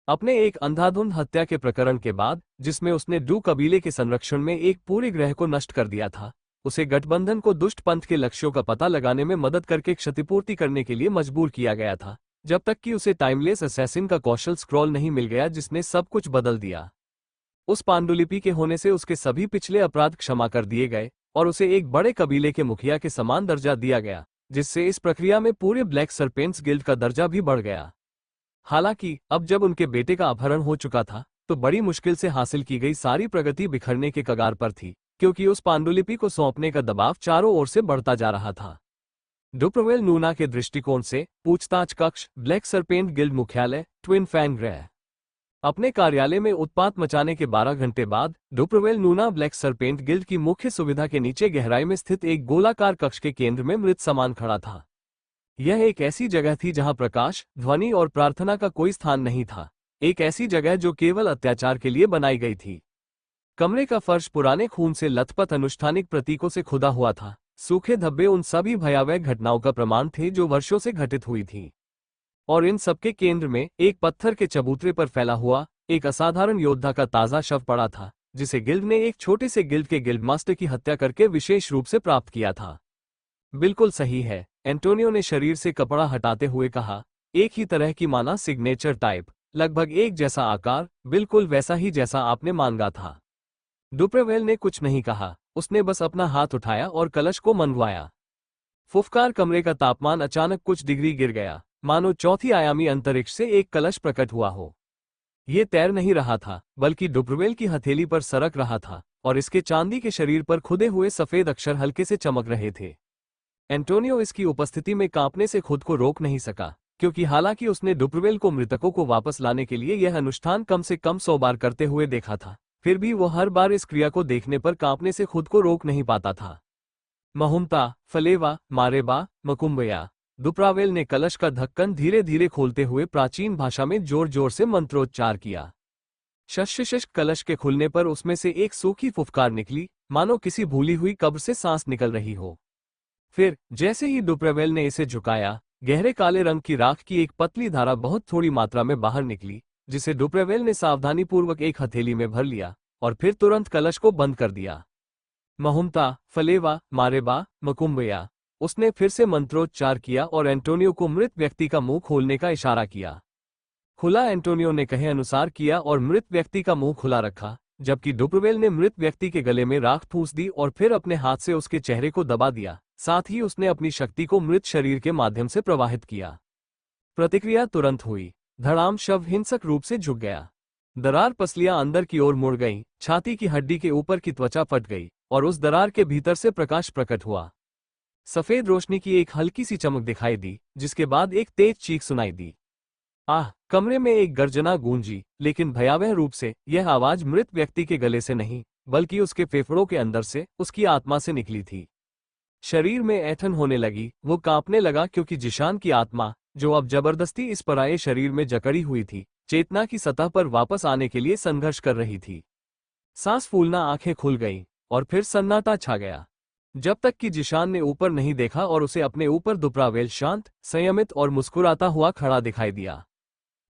अपने एक अंधाधुंध हत्या के प्रकरण के बाद, जिसमें उसने डू कबीले के संरक्षण में एक पूरे ग्रह को नष्ट कर दिया था, उसे गठबंधन को दुष्ट पंथ के लक्ष्यों का पता लगाने में मदद करके क्षतिपूर्ति करने के लिए मजबूर किया गया था, जब तक कि उसे टाइमलेस असैसिन का कौशल स्क्रॉल नहीं मिल गया जिसने सब कुछ बदल दिया। उस पांडुलिपि के होने से उसके सभी पिछले अपराध क्षमा कर दिए गए और उसे एक बड़े कबीले के मुखिया के समान दर्जा दिया गया, जिससे इस प्रक्रिया में पूरे ब्लैक सरपेंट्स गिल्ड का दर्जा भी बढ़ गया। हालांकि अब जब उनके बेटे का अपहरण हो चुका था, तो बड़ी मुश्किल से हासिल की गई सारी प्रगति बिखरने के कगार पर थी, क्योंकि उस पांडुलिपि को सौंपने का दबाव चारों ओर से बढ़ता जा रहा था। डुप्रवेल नूना के दृष्टिकोण से पूछताछ कक्ष, ब्लैक सरपेंट गिल्ड मुख्यालय, ट्विन फैंग ग्रह। अपने कार्यालय में उत्पात मचाने के 12 घंटे बाद डुप्रवेल नूना ब्लैक सरपेंट गिल्ड की मुख्य सुविधा के नीचे गहराई में स्थित एक गोलाकार कक्ष के केंद्र में मृत समान खड़ा था। यह एक ऐसी जगह थी जहां प्रकाश, ध्वनि और प्रार्थना का कोई स्थान नहीं था, एक ऐसी जगह जो केवल अत्याचार के लिए बनाई गई थी। कमरे का फर्श पुराने खून से लथपथ अनुष्ठानिक प्रतीकों से खुदा हुआ था। सूखे धब्बे उन सभी भयावह घटनाओं का प्रमाण थे जो वर्षों से घटित हुई थी। और इन सबके केंद्र में एक पत्थर के चबूतरे पर फैला हुआ एक असाधारण योद्धा का ताजा शव पड़ा था, जिसे गिल्ड ने एक छोटे से गिल्ड के गिल्ड मास्टर की हत्या करके विशेष रूप से प्राप्त किया था। बिल्कुल सही है, एंटोनियो ने शरीर से कपड़ा हटाते हुए कहा। एक ही तरह की माना सिग्नेचर टाइप, लगभग एक जैसा आकार, बिल्कुल वैसा ही जैसा आपने मांगा था। डुप्रवेल ने कुछ नहीं कहा, उसने बस अपना हाथ उठाया और कलश को मनवाया। फुफकार कमरे का तापमान अचानक कुछ डिग्री गिर गया, मानो चौथी आयामी अंतरिक्ष से एक कलश प्रकट हुआ हो। ये तैर नहीं रहा था, बल्कि डुप्रवेल की हथेली पर सरक रहा था, और इसके चांदी के शरीर पर खुदे हुए सफेद अक्षर हल्के से चमक रहे थे। एंटोनियो इसकी उपस्थिति में कांपने से खुद को रोक नहीं सका, क्योंकि हालांकि उसने डुप्रवेल को मृतकों को वापस लाने के लिए यह अनुष्ठान कम से कम 100 बार करते हुए देखा था, फिर भी वो हर बार इस क्रिया को देखने पर कांपने से खुद को रोक नहीं पाता था। महुमता, फलेवा, मारेबा, मकुम्बया। डुप्रावेल ने कलश का ढक्कन धीरे धीरे खोलते हुए प्राचीन भाषा में जोर जोर से मंत्रोच्चार किया। शश कलश के खुलने पर उसमें से एक सूखी फुफकार निकली, मानो किसी भूली हुई कब्र से सांस निकल रही हो। फिर जैसे ही डुप्रावेल ने इसे झुकाया, गहरे काले रंग की राख की एक पतली धारा बहुत थोड़ी मात्रा में बाहर निकली, जिसे डुप्रावेल ने सावधानीपूर्वक एक हथेली में भर लिया और फिर तुरंत कलश को बंद कर दिया। महुमता, फलेवा, मारेबा, मकुम्बया। उसने फिर से मंत्रोच्चार किया और एंटोनियो को मृत व्यक्ति का मुंह खोलने का इशारा किया। खुला एंटोनियो ने कहे अनुसार किया और मृत व्यक्ति का मुंह खुला रखा, जबकि डुप्रावेल ने मृत व्यक्ति के गले में राख ठूंस दी और फिर अपने हाथ से उसके चेहरे को दबा दिया। साथ ही उसने अपनी शक्ति को मृत शरीर के माध्यम से प्रवाहित किया। प्रतिक्रिया तुरंत हुई। धड़ाम शव हिंसक रूप से झुक गया। दरार पसलियां अंदर की ओर मुड़ गईं, छाती की हड्डी के ऊपर की त्वचा फट गई और उस दरार के भीतर से प्रकाश प्रकट हुआ। सफेद रोशनी की एक हल्की सी चमक दिखाई दी, जिसके बाद एक तेज चीख सुनाई दी। आह! कमरे में एक गर्जना गूंजी, लेकिन भयावह रूप से। यह आवाज मृत व्यक्ति के गले से नहीं, बल्कि उसके फेफड़ों के अंदर से, उसकी आत्मा से निकली थी। शरीर में ऐंठन होने लगी, वो कांपने लगा क्योंकि जिशान की आत्मा, जो अब जबरदस्ती इस पराये शरीर में जकड़ी हुई थी, चेतना की सतह पर वापस आने के लिए संघर्ष कर रही थी। सांस फूलना, आंखें खुल गईं, और फिर सन्नाटा छा गया, जब तक कि जिशान ने ऊपर नहीं देखा और उसे अपने ऊपर डुप्रावेल शांत, संयमित और मुस्कुराता हुआ खड़ा दिखाई दिया।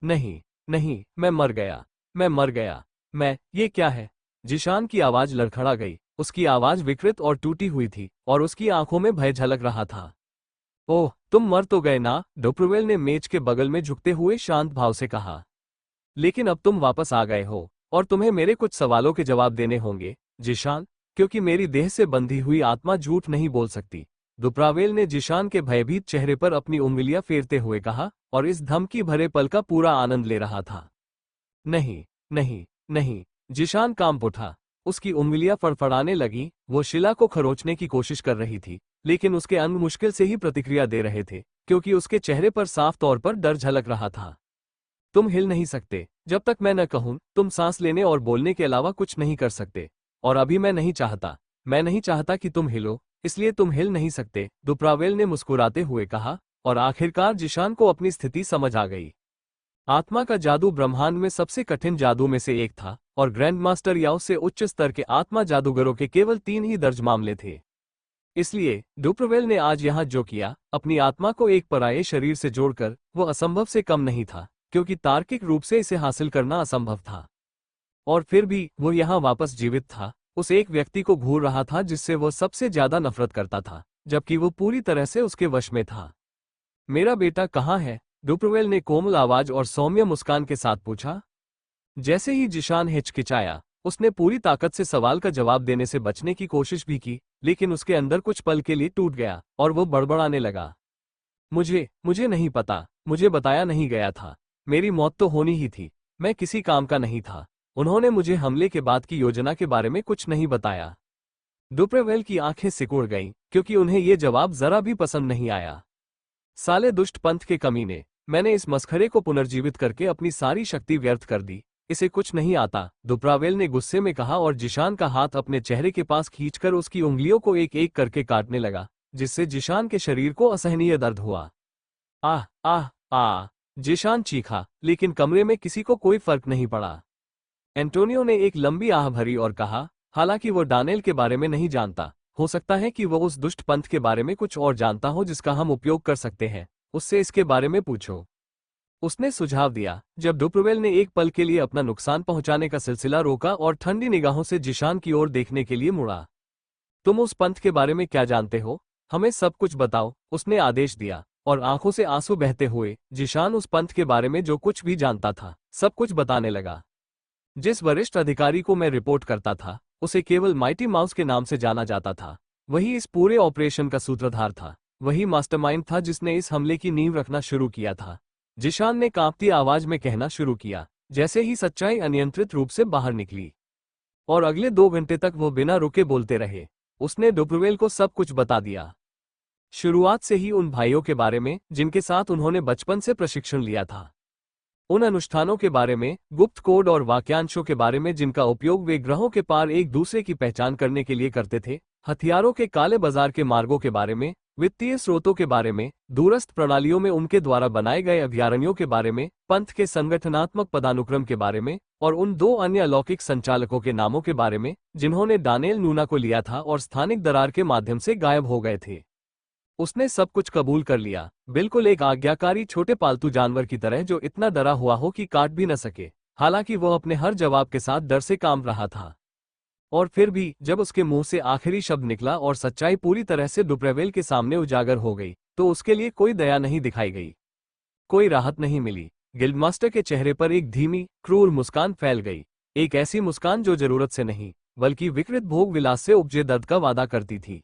नहीं, नहीं, मैं मर गया, मैं मर गया, ये क्या है? जिशान की आवाज लड़खड़ा गई, उसकी आवाज विकृत और टूटी हुई थी, और उसकी आंखों में भय झलक रहा था। ओह, तुम मर तो गए ना? डुप्रावेल ने मेज के बगल में झुकते हुए शांत भाव से कहा। लेकिन अब तुम वापस आ गए हो, और तुम्हें मेरे कुछ सवालों के जवाब देने होंगे, जिशान, क्योंकि मेरी देह से बंधी हुई आत्मा झूठ नहीं बोल सकती। डुप्रावेल ने जिशान के भयभीत चेहरे पर अपनी उंगलियां फेरते हुए कहा, और इस धमकी भरे पल का पूरा आनंद ले रहा था। नहीं, नहीं, नहीं। जिशान कांप उठा, उसकी उंगलियां फड़फड़ाने लगीं, वो शिला को खरोचने की कोशिश कर रही थी, लेकिन उसके अंग मुश्किल से ही प्रतिक्रिया दे रहे थे, क्योंकि उसके चेहरे पर साफ तौर पर डर झलक रहा था। तुम हिल नहीं सकते, जब तक मैं न कहूं, तुम सांस लेने और बोलने के अलावा कुछ नहीं कर सकते, और अभी मैं नहीं चाहता कि तुम हिलो, इसलिए तुम हिल नहीं सकते, डुप्रावेल ने मुस्कुराते हुए कहा, और आखिरकार जिशान को अपनी स्थिति समझ आ गई। आत्मा का जादू ब्रह्मांड में सबसे कठिन जादू में से एक था, और ग्रैंड मास्टर या उससे उच्च स्तर के आत्मा जादूगरों के केवल 3 ही दर्ज मामले थे। इसलिए डुप्रवेल ने आज यहां जो किया, अपनी आत्मा को एक पराये शरीर से जोड़कर, वो असंभव से कम नहीं था, क्योंकि तार्किक रूप से इसे हासिल करना असंभव था। और फिर भी वो यहां वापस जीवित था, उस एक व्यक्ति को घूर रहा था जिससे वो सबसे ज्यादा नफरत करता था, जबकि वो पूरी तरह से उसके वश में था। मेरा बेटा कहाँ है? डुप्रवेल ने कोमल आवाज और सौम्य मुस्कान के साथ पूछा। जैसे ही जिशान हिचकिचाया, उसने पूरी ताकत से सवाल का जवाब देने से बचने की कोशिश भी की, लेकिन उसके अंदर कुछ पल के लिए टूट गया और वो बड़बड़ाने लगा। मुझे नहीं पता, मुझे बताया नहीं गया था। मेरी मौत तो होनी ही थी, मैं किसी काम का नहीं था। उन्होंने मुझे हमले के बाद की योजना के बारे में कुछ नहीं बताया। डुप्रवेल की आंखें सिकुड़ गईं, क्योंकि उन्हें ये जवाब जरा भी पसंद नहीं आया। साले दुष्ट पंथ के कमीने, मैंने इस मसखरे को पुनर्जीवित करके अपनी सारी शक्ति व्यर्थ कर दी। इसे कुछ नहीं आता, डुप्रवेल ने गुस्से में कहा और जिशान का हाथ अपने चेहरे के पास खींचकर उसकी उंगलियों को एक एक करके काटने लगा, जिससे जिशान के शरीर को असहनीय दर्द हुआ। आह आह आह, जिशान चीखा, लेकिन कमरे में किसी को कोई फर्क नहीं पड़ा। एंटोनियो ने एक लंबी आह भरी और कहा, हालांकि वो डानेल के बारे में नहीं जानता, हो सकता है कि वो उस दुष्ट पंथ के बारे में कुछ और जानता हो जिसका हम उपयोग कर सकते हैं। उससे इसके बारे में पूछो, उसने सुझाव दिया, जब डुप्रवेल ने एक पल के लिए अपना नुकसान पहुंचाने का सिलसिला रोका और ठंडी निगाहों से जिशान की ओर देखने के लिए मुड़ा। तुम उस पंथ के बारे में क्या जानते हो? हमें सब कुछ बताओ, उसने आदेश दिया, और आंखों से आंसू बहते हुए जिशान उस पंथ के बारे में जो कुछ भी जानता था सब कुछ बताने लगा। जिस वरिष्ठ अधिकारी को मैं रिपोर्ट करता था, उसे केवल माइटी माउस के नाम से जाना जाता था। वही इस पूरे ऑपरेशन का सूत्रधार था, वही मास्टरमाइंड था जिसने इस हमले की नींव रखना शुरू किया था। जिशान ने कांपती आवाज में कहना शुरू किया, जैसे ही सच्चाई अनियंत्रित रूप से बाहर निकली। और अगले 2 घंटे तक वो बिना रुके बोलते रहे। उसने डुप्रवेल को सब कुछ बता दिया, शुरुआत से ही उन भाइयों के बारे में जिनके साथ उन्होंने बचपन से प्रशिक्षण लिया था, उन अनुष्ठानों के बारे में, गुप्त कोड और वाक्यांशों के बारे में जिनका उपयोग वे ग्रहों के पार एक दूसरे की पहचान करने के लिए करते थे, हथियारों के काले बाजार के मार्गों के बारे में, वित्तीय स्रोतों के बारे में, दूरस्थ प्रणालियों में उनके द्वारा बनाए गए अभयारण्यों के बारे में, पंथ के संगठनात्मक पदानुक्रम के बारे में, और उन 2 अन्य अलौकिक संचालकों के नामों के बारे में जिन्होंने डानेल नूना को लिया था और स्थानिक दरार के माध्यम से गायब हो गए थे। उसने सब कुछ कबूल कर लिया, बिल्कुल एक आज्ञाकारी छोटे पालतू जानवर की तरह जो इतना डरा हुआ हो कि काट भी न सके। हालांकि वो अपने हर जवाब के साथ डर से कांप रहा था। और फिर भी जब उसके मुंह से आखिरी शब्द निकला और सच्चाई पूरी तरह से डुप्रवेल के सामने उजागर हो गई, तो उसके लिए कोई दया नहीं दिखाई गई, कोई राहत नहीं मिली। गिल्डमास्टर के चेहरे पर एक धीमी, क्रूर मुस्कान फैल गई, एक ऐसी मुस्कान जो जरूरत से नहीं, बल्कि विकृत भोग विलास से उपजे दर्द का वादा करती थी।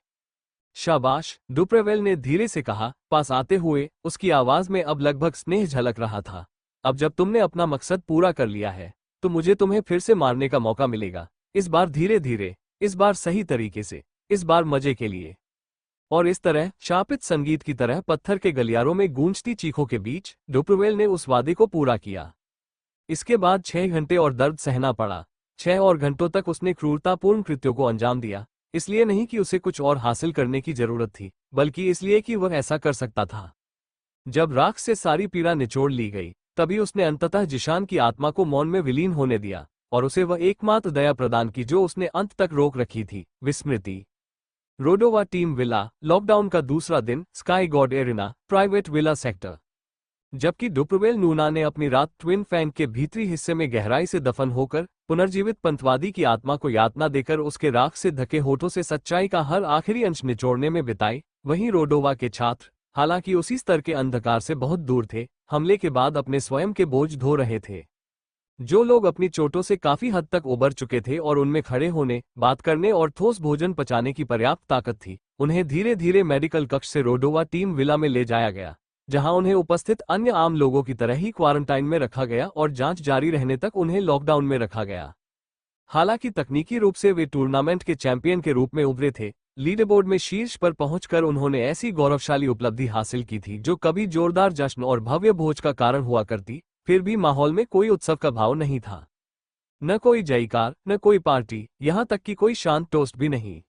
शाबाश, डुप्रवेल ने धीरे से कहा, पास आते हुए। उसकी आवाज में अब लगभग स्नेह झलक रहा था। अब जब तुमने अपना मकसद पूरा कर लिया है, तो मुझे तुम्हें फिर से मारने का मौका मिलेगा। इस बार धीरे धीरे, इस बार सही तरीके से, इस बार मजे के लिए। और इस तरह, शापित संगीत की तरह पत्थर के गलियारों में गूंजती चीखों के बीच, डुप्रवेल ने उस वादे को पूरा किया। इसके बाद 6 घंटे और दर्द सहना पड़ा। 6 और घंटों तक उसने क्रूरतापूर्ण कृत्यों को अंजाम दिया, इसलिए नहीं कि उसे कुछ और हासिल करने की जरूरत थी, बल्कि इसलिए कि वह ऐसा कर सकता था। जब राख से सारी पीड़ा निचोड़ ली गई, तभी उसने अंततः जिशान की आत्मा को मौन में विलीन होने दिया, और उसे वह एकमात्र दया प्रदान की जो उसने अंत तक रोक रखी थी, विस्मृति। रोडोवा टीम विला, लॉकडाउन का दूसरा दिन, sky God arena, private villa sector. जबकि डुप्रवेल नूना ने अपनी रात ट्विन फैंग के भीतरी हिस्से में गहराई से दफन होकर पुनर्जीवित पंथवादी की आत्मा को यातना देकर उसके राख से ढके होठों से सच्चाई का हर आखिरी अंश निचोड़ने में बिताई, वहीं रोडोवा के छात्र, हालांकि उसी स्तर के अंधकार से बहुत दूर थे, हमले के बाद अपने स्वयं के बोझ धो रहे थे। जो लोग अपनी चोटों से काफी हद तक उबर चुके थे और उनमें खड़े होने, बात करने और ठोस भोजन पचाने की पर्याप्त ताकत थी, उन्हें धीरे धीरे मेडिकल कक्ष से रोडोवा टीम विला में ले जाया गया, जहां उन्हें उपस्थित अन्य आम लोगों की तरह ही क्वारंटाइन में रखा गया और जांच जारी रहने तक उन्हें लॉकडाउन में रखा गया। हालांकि तकनीकी रूप से वे टूर्नामेंट के चैंपियन के रूप में उभरे थे, लीडरबोर्ड में शीर्ष पर पहुंचकर उन्होंने ऐसी गौरवशाली उपलब्धि हासिल की थी जो कभी जोरदार जश्न और भव्य भोज का कारण हुआ करती। फिर भी माहौल में कोई उत्सव का भाव नहीं था, न कोई जयकार, न कोई पार्टी, यहां तक कि कोई शांत टोस्ट भी नहीं,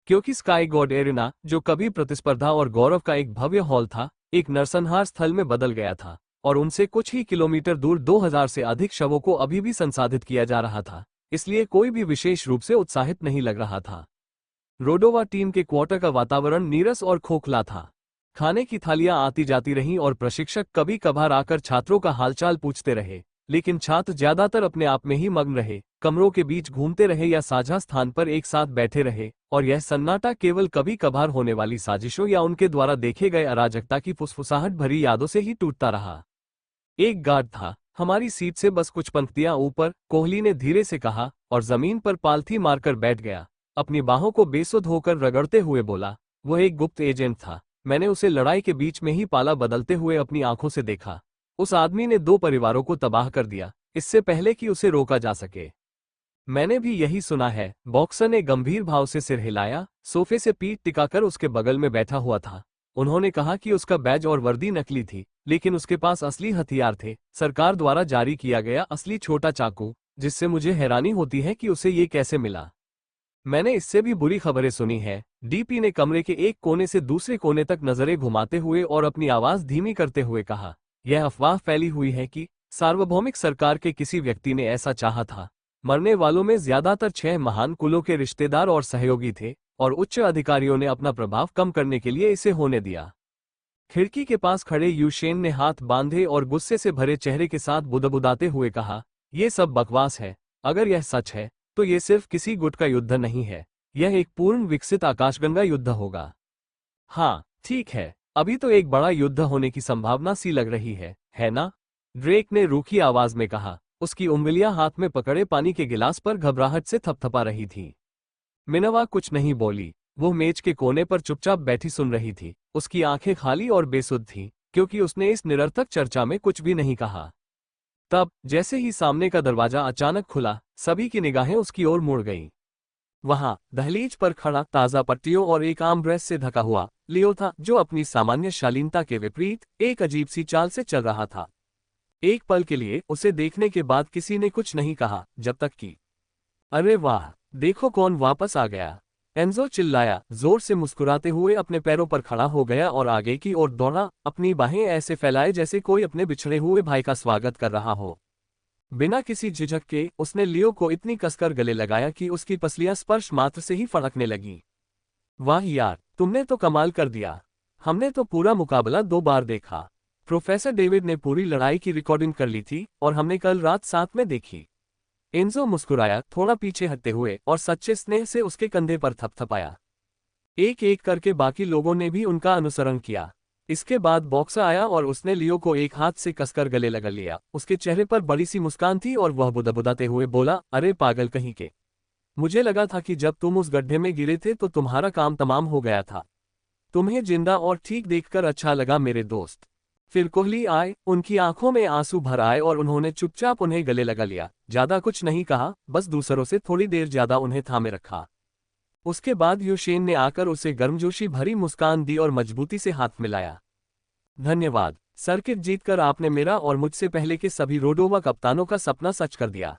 क्योंकि स्काई गॉड एरिना, जो कभी प्रतिस्पर्धा और गौरव का एक भव्य हॉल था, एक नरसंहार स्थल में बदल गया था, और उनसे कुछ ही किलोमीटर दूर 2000 से अधिक शवों को अभी भी संसाधित किया जा रहा था, इसलिए कोई भी विशेष रूप से उत्साहित नहीं लग रहा था। रोडोवा टीम के क्वार्टर का वातावरण नीरस और खोखला था। खाने की थालियां आती जाती रहीं और प्रशिक्षक कभी कभार आकर छात्रों का हालचाल पूछते रहे, लेकिन छात्र ज्यादातर अपने आप में ही मग्न रहे, कमरों के बीच घूमते रहे या साझा स्थान पर एक साथ बैठे रहे, और यह सन्नाटा केवल कभी कभार होने वाली साजिशों या उनके द्वारा देखे गए अराजकता की फुसफुसाहट भरी यादों से ही टूटता रहा। एक गार्ड था, हमारी सीट से बस कुछ पंक्तियां ऊपर, कोहली ने धीरे से कहा, और जमीन पर पालथी मारकर बैठ गया। अपनी बाहों को बेसुध होकर रगड़ते हुए बोला, वह एक गुप्त एजेंट था। मैंने उसे लड़ाई के बीच में ही पाला बदलते हुए अपनी आंखों से देखा। उस आदमी ने 2 परिवारों को तबाह कर दिया, इससे पहले कि उसे रोका जा सके। मैंने भी यही सुना है। बॉक्सर ने गंभीर भाव से सिर हिलाया, सोफे से पीठ टिकाकर उसके बगल में बैठा हुआ था। उन्होंने कहा कि उसका बैज और वर्दी नकली थी, लेकिन उसके पास असली हथियार थे, सरकार द्वारा जारी किया गया असली छोटा चाकू, जिससे मुझे हैरानी होती है कि उसे ये कैसे मिला। मैंने इससे भी बुरी खबरें सुनी है। डीपी ने कमरे के एक कोने से दूसरे कोने तक नजरें घुमाते हुए और अपनी आवाज धीमी करते हुए कहा, यह अफवाह फैली हुई है कि सार्वभौमिक सरकार के किसी व्यक्ति ने ऐसा चाहा था। मरने वालों में ज्यादातर 6 महान कुलों के रिश्तेदार और सहयोगी थे, और उच्च अधिकारियों ने अपना प्रभाव कम करने के लिए इसे होने दिया। खिड़की के पास खड़े यूशेन ने हाथ बांधे और गुस्से से भरे चेहरे के साथ बुदबुदाते हुए कहा, यह सब बकवास है। अगर यह सच है तो यह सिर्फ किसी गुट का युद्ध नहीं है, यह एक पूर्ण विकसित आकाशगंगा युद्ध होगा। हाँ ठीक है, अभी तो एक बड़ा युद्ध होने की संभावना सी लग रही है ना? ड्रेक ने रूखी आवाज में कहा। उसकी उंगलियां हाथ में पकड़े पानी के गिलास पर घबराहट से थपथपा रही थी। मिनवा कुछ नहीं बोली, वो मेज के कोने पर चुपचाप बैठी सुन रही थी। उसकी आंखें खाली और बेसुध थीं, क्योंकि उसने इस निरर्थक चर्चा में कुछ भी नहीं कहा। तब जैसे ही सामने का दरवाजा अचानक खुला, सभी की निगाहें उसकी ओर मुड़ गईं। वहां दहलीज पर खड़ा, ताजा पट्टियों और एक आर्मरेस्ट से ढका हुआ लियो था, जो अपनी सामान्य शालीनता के विपरीत एक अजीब सी चाल से चल रहा था। एक पल के लिए उसे देखने के बाद किसी ने कुछ नहीं कहा, जब तक कि अरे वाह, देखो कौन वापस आ गया, एंजो चिल्लाया, जोर से मुस्कुराते हुए अपने पैरों पर खड़ा हो गया और आगे की ओर दौड़ा, अपनी बाहें ऐसे फैलाए जैसे कोई अपने बिछड़े हुए भाई का स्वागत कर रहा हो। बिना किसी झिझक के उसने लियो को इतनी कसकर गले लगाया कि उसकी पसलियां स्पर्श मात्र से ही फड़कने लगीं। वाह यार, तुमने तो कमाल कर दिया। हमने तो पूरा मुकाबला 2 बार देखा। प्रोफेसर डेविड ने पूरी लड़ाई की रिकॉर्डिंग कर ली थी और हमने कल रात साथ में देखी। एंजो मुस्कुराया, थोड़ा पीछे हटते हुए, और सच्चे स्नेह से उसके कंधे पर थपथपाया। एक एक करके बाकी लोगों ने भी उनका अनुसरण किया। इसके बाद बॉक्सर आया और उसने लियो को एक हाथ से कसकर गले लगा लिया। उसके चेहरे पर बड़ी सी मुस्कान थी और वह बुदबुदाते हुए बोला, अरे पागल कहीं के, मुझे लगा था कि जब तुम उस गड्ढे में गिरे थे तो तुम्हारा काम तमाम हो गया था। तुम्हें जिंदा और ठीक देखकर अच्छा लगा मेरे दोस्त। फिर कोहली आए, उनकी आंखों में आंसू भर आए और उन्होंने चुपचाप उन्हें गले लगा लिया। ज्यादा कुछ नहीं कहा, बस दूसरों से थोड़ी देर ज्यादा उन्हें थामे रखा। उसके बाद यूशेन ने आकर उसे गर्मजोशी भरी मुस्कान दी और मजबूती से हाथ मिलाया। धन्यवाद, सर्किट जीतकर आपने मेरा और मुझसे पहले के सभी रोडोवा कप्तानों का सपना सच कर दिया।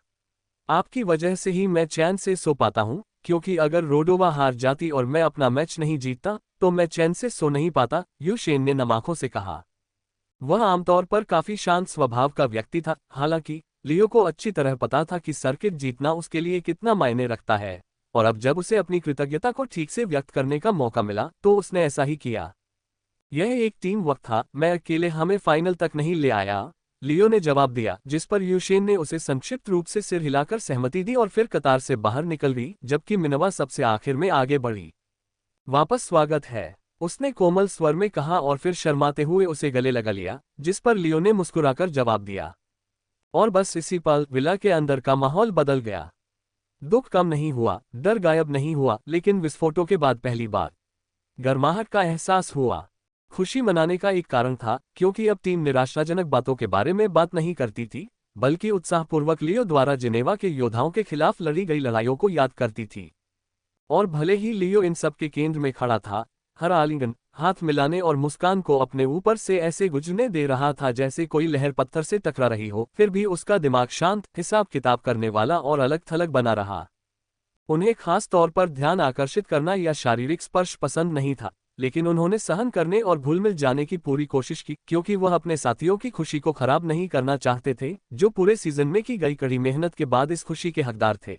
आपकी वजह से ही मैं चैन से सो पाता हूं, क्योंकि अगर रोडोवा हार जाती और मैं अपना मैच नहीं जीतता तो मैं चैन से सो नहीं पाता, यूशेन ने नम आंखों से कहा। वह आमतौर पर काफी शांत स्वभाव का व्यक्ति था, हालांकि लियो को अच्छी तरह पता था कि सर्किट जीतना उसके लिए कितना मायने रखता है, और अब जब उसे अपनी कृतज्ञता को ठीक से व्यक्त करने का मौका मिला तो उसने ऐसा ही किया। यह एक टीम वर्क था, मैं अकेले हमें फाइनल तक नहीं ले आया, लियो ने जवाब दिया, जिस पर यूशेन ने उसे संक्षिप्त रूप से सिर हिलाकर सहमति दी और फिर कतार से बाहर निकल गई, जबकि मिनवा सबसे आखिर में आगे बढ़ी। वापस स्वागत है, उसने कोमल स्वर में कहा और फिर शर्माते हुए उसे गले लगा लिया, जिस पर लियो ने मुस्कुराकर जवाब दिया। और बस इसी पल विला के अंदर का माहौल बदल गया। दुख कम नहीं हुआ, डर गायब नहीं हुआ, लेकिन विस्फोटों के बाद पहली बार गर्माहट का एहसास हुआ। खुशी मनाने का एक कारण था, क्योंकि अब टीम निराशाजनक बातों के बारे में बात नहीं करती थी, बल्कि उत्साहपूर्वक लियो द्वारा जिनेवा के योद्धाओं के खिलाफ लड़ी गई लड़ाइयों को याद करती थी। और भले ही लियो इन सब के केंद्र में खड़ा था, हर आलिंगन, हाथ मिलाने और मुस्कान को अपने ऊपर से ऐसे गुजरने दे रहा था जैसे कोई लहर पत्थर से टकरा रही हो, फिर भी उसका दिमाग शांत, हिसाब किताब करने वाला और अलग थलग बना रहा। उन्हें खास तौर पर ध्यान आकर्षित करना या शारीरिक स्पर्श पसंद नहीं था, लेकिन उन्होंने सहन करने और घुल मिल जाने की पूरी कोशिश की, क्योंकि वह अपने साथियों की खुशी को खराब नहीं करना चाहते थे, जो पूरे सीजन में की गई कड़ी मेहनत के बाद इस खुशी के हकदार थे।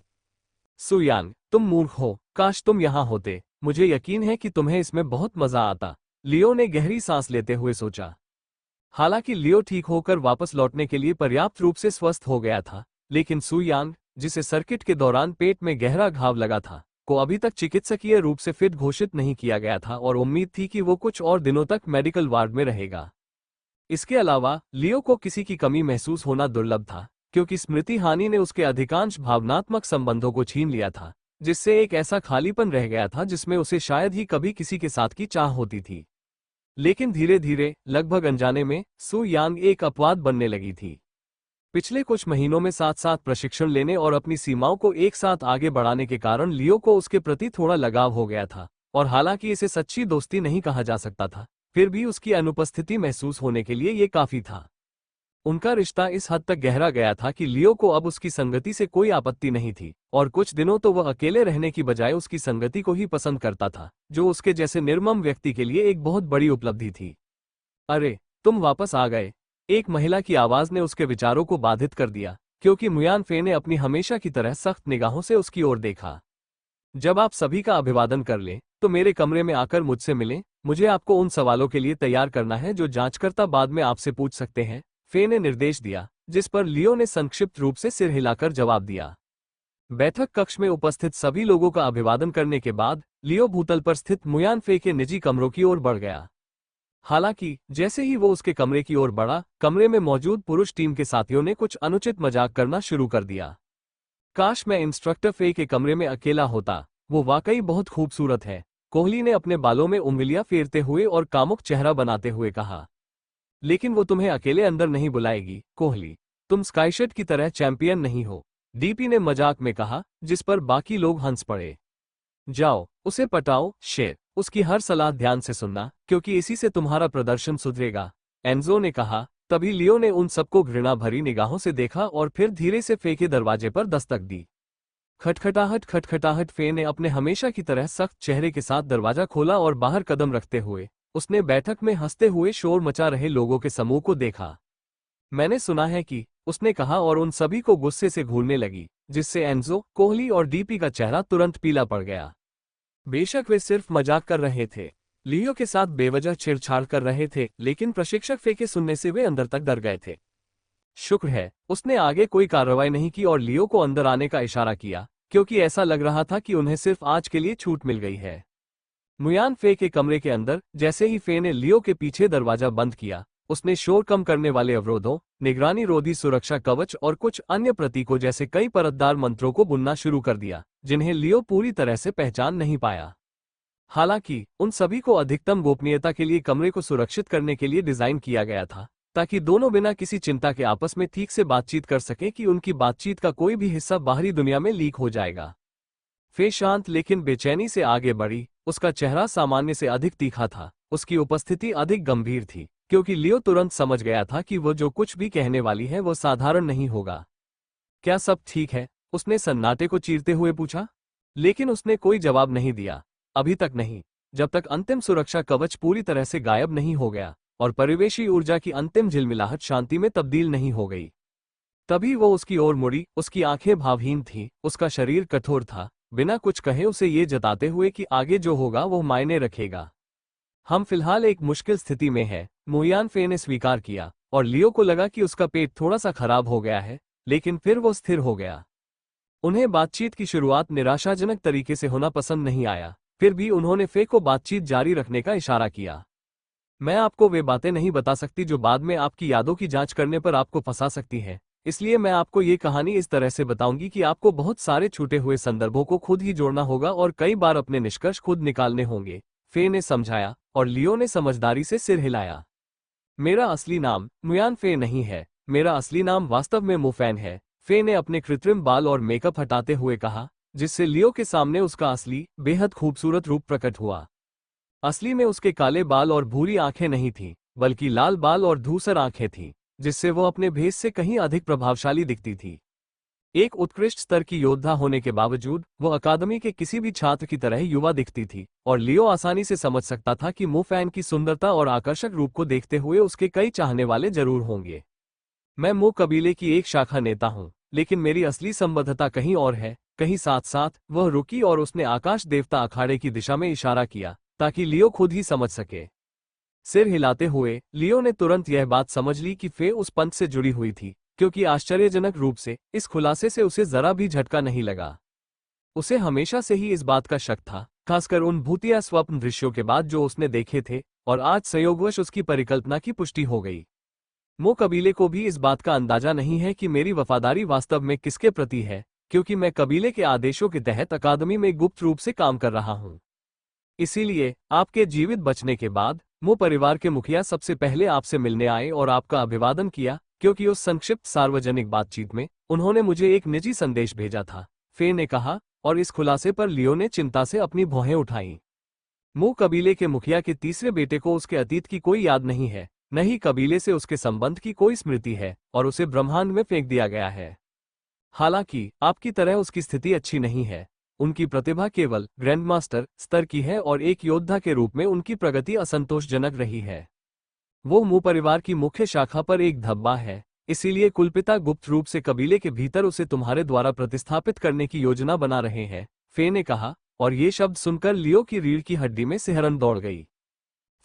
सुयांग, तुम मूर्ख हो, काश तुम यहाँ होते, मुझे यकीन है कि तुम्हें इसमें बहुत मजा आता। लियो ने गहरी सांस लेते हुए सोचा। हालांकि लियो ठीक होकर वापस लौटने के लिए पर्याप्त रूप से स्वस्थ हो गया था, लेकिन सुयांग, जिसे सर्किट के दौरान पेट में गहरा घाव लगा था, को अभी तक चिकित्सकीय रूप से फिट घोषित नहीं किया गया था और उम्मीद थी कि वो कुछ और दिनों तक मेडिकल वार्ड में रहेगा। इसके अलावा लियो को किसी की कमी महसूस होना दुर्लभ था, क्योंकि स्मृति हानि ने उसके अधिकांश भावनात्मक संबंधों को छीन लिया था, जिससे एक ऐसा खालीपन रह गया था जिसमें उसे शायद ही कभी किसी के साथ की चाह होती थी। लेकिन धीरे धीरे, लगभग अनजाने में, सु यांग एक अपवाद बनने लगी थी। पिछले कुछ महीनों में साथ साथ प्रशिक्षण लेने और अपनी सीमाओं को एक साथ आगे बढ़ाने के कारण लियो को उसके प्रति थोड़ा लगाव हो गया था, और हालांकि इसे सच्ची दोस्ती नहीं कहा जा सकता था, फिर भी उसकी अनुपस्थिति महसूस होने के लिए ये काफी था। उनका रिश्ता इस हद तक गहरा गया था कि लियो को अब उसकी संगति से कोई आपत्ति नहीं थी, और कुछ दिनों तो वह अकेले रहने की बजाय उसकी संगति को ही पसंद करता था, जो उसके जैसे निर्मम व्यक्ति के लिए एक बहुत बड़ी उपलब्धि थी। अरे, तुम वापस आ गए, एक महिला की आवाज ने उसके विचारों को बाधित कर दिया, क्योंकि मुयान फे ने अपनी हमेशा की तरह सख्त निगाहों से उसकी ओर देखा। जब आप सभी का अभिवादन कर लें, तो मेरे कमरे में आकर मुझसे मिलें, मुझे आपको उन सवालों के लिए तैयार करना है जो जांचकर्ता बाद में आपसे पूछ सकते हैं, फे ने निर्देश दिया, जिस पर लियो ने संक्षिप्त रूप से सिर हिलाकर जवाब दिया। बैठक कक्ष में उपस्थित सभी लोगों का अभिवादन करने के बाद लियो भूतल पर स्थित मुयान फे के निजी कमरों की ओर बढ़ गया। हालांकि जैसे ही वो उसके कमरे की ओर बढ़ा, कमरे में मौजूद पुरुष टीम के साथियों ने कुछ अनुचित मजाक करना शुरू कर दिया। काश मैं इंस्ट्रक्टर फे के कमरे में अकेला होता, वो वाकई बहुत खूबसूरत है, कोहली ने अपने बालों में उंगलियां फेरते हुए और कामुक चेहरा बनाते हुए कहा। लेकिन वो तुम्हें अकेले अंदर नहीं बुलाएगी, कोहली, तुम स्काईशट की तरह चैंपियन नहीं हो, डीपी ने मजाक में कहा, जिस पर बाकी लोग हंस पड़े। जाओ, उसे पटाओ, शेर, उसकी हर सलाह ध्यान से सुनना, क्योंकि इसी से तुम्हारा प्रदर्शन सुधरेगा, एंजो ने कहा। तभी लियो ने उन सबको घृणा भरी निगाहों से देखा और फिर धीरे से फे के दरवाजे पर दस्तक दी। खटखटाहट खटखटाहट। फे ने अपने हमेशा की तरह सख्त चेहरे के साथ दरवाजा खोला और बाहर कदम रखते हुए उसने बैठक में हंसते हुए शोर मचा रहे लोगों के समूह को देखा। मैंने सुना है कि, उसने कहा और उन सभी को गुस्से से घूरने लगी, जिससे एंजो, कोहली और डीपी का चेहरा तुरंत पीला पड़ गया। बेशक वे सिर्फ मजाक कर रहे थे, लियो के साथ बेवजह छेड़छाड़ कर रहे थे, लेकिन प्रशिक्षक फे के सुनने से वे अंदर तक डर गए थे। शुक्र है, उसने आगे कोई कार्रवाई नहीं की और लियो को अंदर आने का इशारा किया, क्योंकि ऐसा लग रहा था कि उन्हें सिर्फ आज के लिए छूट मिल गई है। मुयान फे के कमरे के अंदर, जैसे ही फे ने लियो के पीछे दरवाजा बंद किया, उसने शोर कम करने वाले अवरोधों, निगरानी रोधी सुरक्षा कवच और कुछ अन्य प्रतीकों जैसे कई परतदार मंत्रों को बुनना शुरू कर दिया, जिन्हें लियो पूरी तरह से पहचान नहीं पाया। हालांकि उन सभी को अधिकतम गोपनीयता के लिए कमरे को सुरक्षित करने के लिए डिजाइन किया गया था, ताकि दोनों बिना किसी चिंता के आपस में ठीक से बातचीत कर सकें कि उनकी बातचीत का कोई भी हिस्सा बाहरी दुनिया में लीक हो जाएगा। फे शांत लेकिन बेचैनी से आगे बढ़ी, उसका चेहरा सामान्य से अधिक तीखा था, उसकी उपस्थिति अधिक गंभीर थी, क्योंकि लियो तुरंत समझ गया था कि वो जो कुछ भी कहने वाली है वो साधारण नहीं होगा। क्या सब ठीक है? उसने सन्नाटे को चीरते हुए पूछा। लेकिन उसने कोई जवाब नहीं दिया, अभी तक नहीं, जब तक अंतिम सुरक्षा कवच पूरी तरह से गायब नहीं हो गया और परिवेशी ऊर्जा की अंतिम झिलमिलाहट शांति में तब्दील नहीं हो गई। तभी वो उसकी ओर मुड़ी, उसकी आंखें भावहीन थीं, उसका शरीर कठोर था, बिना कुछ कहे उसे ये जताते हुए कि आगे जो होगा वो मायने रखेगा। हम फिलहाल एक मुश्किल स्थिति में हैं, मुयान फे ने स्वीकार किया, और लियो को लगा कि उसका पेट थोड़ा सा खराब हो गया है, लेकिन फिर वो स्थिर हो गया। उन्हें बातचीत की शुरुआत निराशाजनक तरीके से होना पसंद नहीं आया, फिर भी उन्होंने फे को बातचीत जारी रखने का इशारा किया। मैं आपको वे बातें नहीं बता सकती जो बाद में आपकी यादों की जांच करने पर आपको फंसा सकती हैं, इसलिए मैं आपको ये कहानी इस तरह से बताऊंगी कि आपको बहुत सारे छूटे हुए संदर्भों को खुद ही जोड़ना होगा और कई बार अपने निष्कर्ष खुद निकालने होंगे, फे ने समझाया, और लियो ने समझदारी से सिर हिलाया। मेरा असली नाम मुयान फे नहीं है, मेरा असली नाम वास्तव में मुफैन है, फे ने अपने कृत्रिम बाल और मेकअप हटाते हुए कहा, जिससे लियो के सामने उसका असली, बेहद खूबसूरत रूप प्रकट हुआ। असली में उसके काले बाल और भूरी आंखें नहीं थीं, बल्कि लाल बाल और धूसर आंखें थीं, जिससे वो अपने भेष से कहीं अधिक प्रभावशाली दिखती थी। एक उत्कृष्ट स्तर की योद्धा होने के बावजूद वो अकादमी के किसी भी छात्र की तरह युवा दिखती थी, और लियो आसानी से समझ सकता था कि मुफैन की सुंदरता और आकर्षक रूप को देखते हुए उसके कई चाहने वाले जरूर होंगे। मैं मु कबीले की एक शाखा नेता हूँ, लेकिन मेरी असली संबद्धता कहीं और है, कहीं साथ साथ वह रुकी और उसने आकाश देवता अखाड़े की दिशा में इशारा किया ताकि लियो खुद ही समझ सके। सिर हिलाते हुए लियो ने तुरंत यह बात समझ ली कि फे उस पंथ से जुड़ी हुई थी, क्योंकि आश्चर्यजनक रूप से इस खुलासे से उसे जरा भी झटका नहीं लगा। उसे हमेशा से ही इस बात का शक था, खासकर उन भूतिया स्वप्न दृश्यों के बाद जो उसने देखे थे, और आज संयोगवश उसकी परिकल्पना की पुष्टि हो गई। मो कबीले को भी इस बात का अंदाजा नहीं है कि मेरी वफादारी वास्तव में किसके प्रति है, क्योंकि मैं कबीले के आदेशों के तहत अकादमी में गुप्त रूप से काम कर रहा हूं। इसीलिए आपके जीवित बचने के बाद मो परिवार के मुखिया सबसे पहले आपसे मिलने आए और आपका अभिवादन किया, क्योंकि उस संक्षिप्त सार्वजनिक बातचीत में उन्होंने मुझे एक निजी संदेश भेजा था, फे ने कहा, और इस खुलासे पर लियो ने चिंता से अपनी भौहें उठाईं। मो कबीले के मुखिया के तीसरे बेटे को उसके अतीत की कोई याद नहीं है, न ही कबीले से उसके संबंध की कोई स्मृति है, और उसे ब्रह्मांड में फेंक दिया गया है। हालांकि आपकी तरह उसकी स्थिति अच्छी नहीं है। उनकी प्रतिभा केवल ग्रैंडमास्टर स्तर की है और एक योद्धा के रूप में उनकी प्रगति असंतोषजनक रही है। वो मू परिवार की मुख्य शाखा पर एक धब्बा है, इसीलिए कुलपिता गुप्त रूप से कबीले के भीतर उसे तुम्हारे द्वारा प्रतिस्थापित करने की योजना बना रहे हैं, फे ने कहा, और ये शब्द सुनकर लियो की रीढ़ की हड्डी में सिहरन दौड़ गई।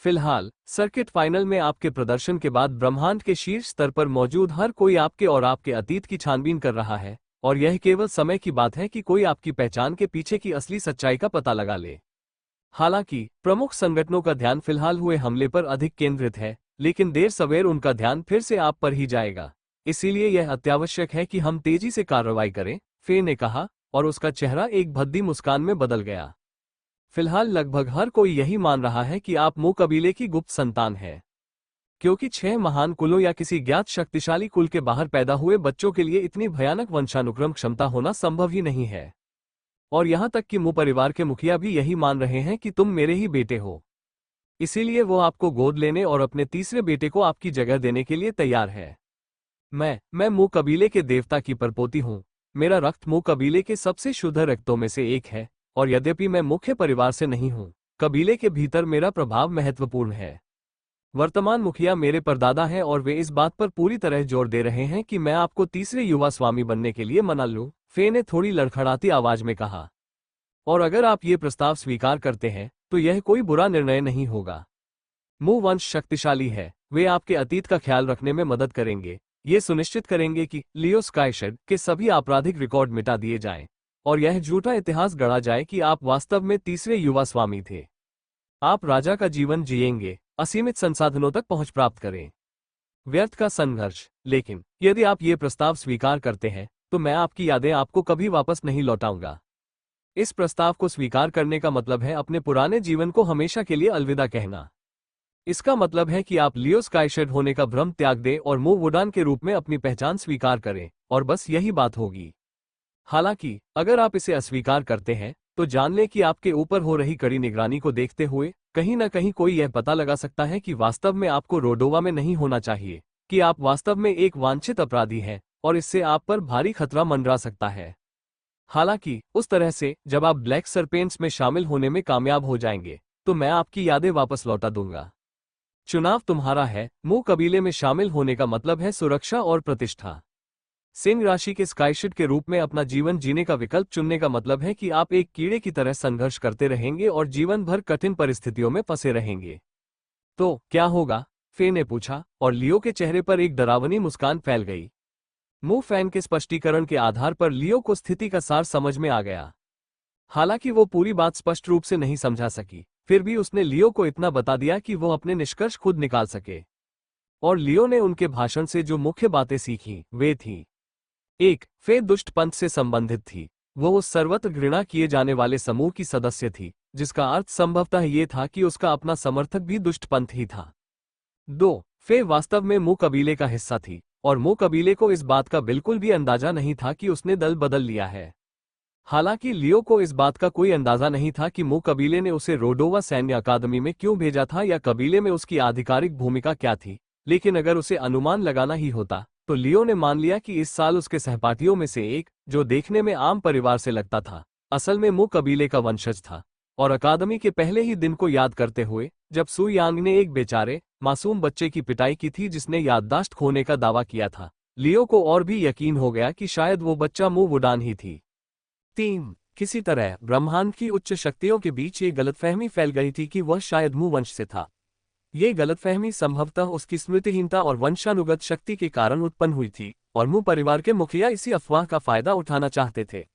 फिलहाल सर्किट फाइनल में आपके प्रदर्शन के बाद ब्रह्मांड के शीर्ष स्तर पर मौजूद हर कोई आपके और आपके अतीत की छानबीन कर रहा है, और यह केवल समय की बात है कि कोई आपकी पहचान के पीछे की असली सच्चाई का पता लगा ले। हालांकि प्रमुख संगठनों का ध्यान फिलहाल हुए हमले पर अधिक केंद्रित है, लेकिन देर सवेर उनका ध्यान फिर से आप पर ही जाएगा। इसीलिए यह अत्यावश्यक है कि हम तेजी से कार्रवाई करें, फे ने कहा, और उसका चेहरा एक भद्दी मुस्कान में बदल गया। फिलहाल लगभग हर कोई यही मान रहा है कि आप मू कबीले की गुप्त संतान है, क्योंकि 6 महान कुलों या किसी ज्ञात शक्तिशाली कुल के बाहर पैदा हुए बच्चों के लिए इतनी भयानक वंशानुक्रम क्षमता होना संभव ही नहीं है। और यहां तक कि मू परिवार के मुखिया भी यही मान रहे हैं कि तुम मेरे ही बेटे हो। इसीलिए वो आपको गोद लेने और अपने तीसरे बेटे को आपकी जगह देने के लिए तैयार है। मैं मू कबीले के देवता की परपोती हूं। मेरा रक्त मू कबीले के सबसे शुद्ध रक्तों में से एक है, और यद्यपि मैं मुख्य परिवार से नहीं हूं, कबीले के भीतर मेरा प्रभाव महत्वपूर्ण है। वर्तमान मुखिया मेरे परदादा हैं और वे इस बात पर पूरी तरह जोर दे रहे हैं कि मैं आपको तीसरे युवा स्वामी बनने के लिए मना लूं, फे ने थोड़ी लड़खड़ाती आवाज में कहा। और अगर आप ये प्रस्ताव स्वीकार करते हैं तो यह कोई बुरा निर्णय नहीं होगा। मू वंश शक्तिशाली है, वे आपके अतीत का ख्याल रखने में मदद करेंगे, ये सुनिश्चित करेंगे कि लियो स्काईशेड के सभी आपराधिक रिकॉर्ड मिटा दिए जाएं, और यह झूठा इतिहास गढ़ा जाए कि आप वास्तव में तीसरे युवा स्वामी थे। आप राजा का जीवन जिएंगे, असीमित संसाधनों तक पहुंच प्राप्त करें, व्यर्थ का संघर्ष। लेकिन यदि आप ये प्रस्ताव स्वीकार करते हैं तो मैं आपकी यादें आपको कभी वापस नहीं लौटाऊंगा। इस प्रस्ताव को स्वीकार करने का मतलब है अपने पुराने जीवन को हमेशा के लिए अलविदा कहना। इसका मतलब है कि आप लियो स्काईशेड होने का भ्रम त्याग दें और मू वुडान के रूप में अपनी पहचान स्वीकार करें, और बस यही बात होगी। हालांकि अगर आप इसे अस्वीकार करते हैं तो जान लें कि आपके ऊपर हो रही कड़ी निगरानी को देखते हुए कहीं न कहीं कोई यह पता लगा सकता है कि वास्तव में आपको रोडोवा में नहीं होना चाहिए, कि आप वास्तव में एक वांछित अपराधी हैं, और इससे आप पर भारी खतरा मंडरा सकता है। हालांकि उस तरह से जब आप ब्लैक सरपेंट्स में शामिल होने में कामयाब हो जाएंगे तो मैं आपकी यादें वापस लौटा दूंगा। चुनाव तुम्हारा है। मू कबीले में शामिल होने का मतलब है सुरक्षा और प्रतिष्ठा। सिंह राशि के स्काईशेड के रूप में अपना जीवन जीने का विकल्प चुनने का मतलब है कि आप एक कीड़े की तरह संघर्ष करते रहेंगे और जीवन भर कठिन परिस्थितियों में फंसे रहेंगे। तो क्या होगा? फे ने पूछा, और लियो के चेहरे पर एक डरावनी मुस्कान फैल गई। मू फैन के स्पष्टीकरण के आधार पर लियो को स्थिति का सार समझ में आ गया। हालांकि वो पूरी बात स्पष्ट रूप से नहीं समझा सकी, फिर भी उसने लियो को इतना बता दिया कि वो अपने निष्कर्ष खुद निकाल सके। और लियो ने उनके भाषण से जो मुख्य बातें सीखी वे थीं। 1. फे दुष्ट पंथ से संबंधित थी। वो उस सर्वत्र घृणा किए जाने वाले समूह की सदस्य थी, जिसका अर्थ संभवतः ये था कि उसका अपना समर्थक भी दुष्ट पंथ ही था। 2. फे वास्तव में मू कबीले का हिस्सा थी, और मू कबीले को इस बात का बिल्कुल भी अंदाजा नहीं था कि उसने दल बदल लिया है। हालांकि लियो को इस बात का कोई अंदाजा नहीं था कि मू कबीले ने उसे रोडोवा सैन्य अकादमी में क्यों भेजा था या कबीले में उसकी आधिकारिक भूमिका क्या थी, लेकिन अगर उसे अनुमान लगाना ही होता तो लियो ने मान लिया कि इस साल उसके सहपाठियों में से एक, जो देखने में आम परिवार से लगता था, असल में मू कबीले का वंशज था। और अकादमी के पहले ही दिन को याद करते हुए, जब सु यांग ने एक बेचारे मासूम बच्चे की पिटाई की थी जिसने याददाश्त खोने का दावा किया था, लियो को और भी यकीन हो गया कि शायद वो बच्चा मू वुडान ही थी। 3. किसी तरह ब्रह्मांड की उच्च शक्तियों के बीच ये गलतफहमी फैल गई थी कि वह शायद मू वंश से था। ये गलतफहमी संभवतः उसकी स्मृतिहीनता और वंशानुगत शक्ति के कारण उत्पन्न हुई थी, और मू परिवार के मुखिया इसी अफवाह का फायदा उठाना चाहते थे।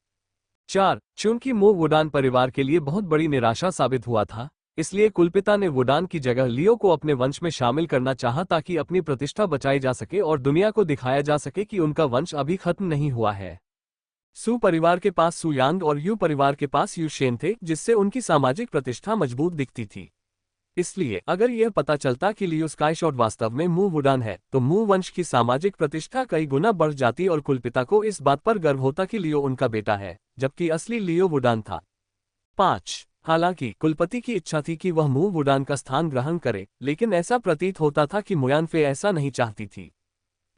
4. चूंकि मू वुडान परिवार के लिए बहुत बड़ी निराशा साबित हुआ था, इसलिए कुलपिता ने वुडान की जगह लियो को अपने वंश में शामिल करना चाहा ताकि अपनी प्रतिष्ठा बचाई जा सके और दुनिया को दिखाया जा सके कि उनका वंश अभी खत्म नहीं हुआ है। सु परिवार के पास सुयांग और यू परिवार के पास यूशेन थे, जिससे उनकी सामाजिक प्रतिष्ठा मजबूत दिखती थी। इसलिए अगर यह पता चलता कि लियो स्काईशॉट वास्तव में मू वुडान है, तो मू वंश की सामाजिक प्रतिष्ठा कई गुना बढ़ जाती और कुलपिता को इस बात पर गर्व होता कि लियो उनका बेटा है, जबकि असली लियो वुडान था। 5. हालांकि कुलपति की इच्छा थी कि वह मू वुडान का स्थान ग्रहण करे, लेकिन ऐसा प्रतीत होता था कि मुयानफे ऐसा नहीं चाहती थी।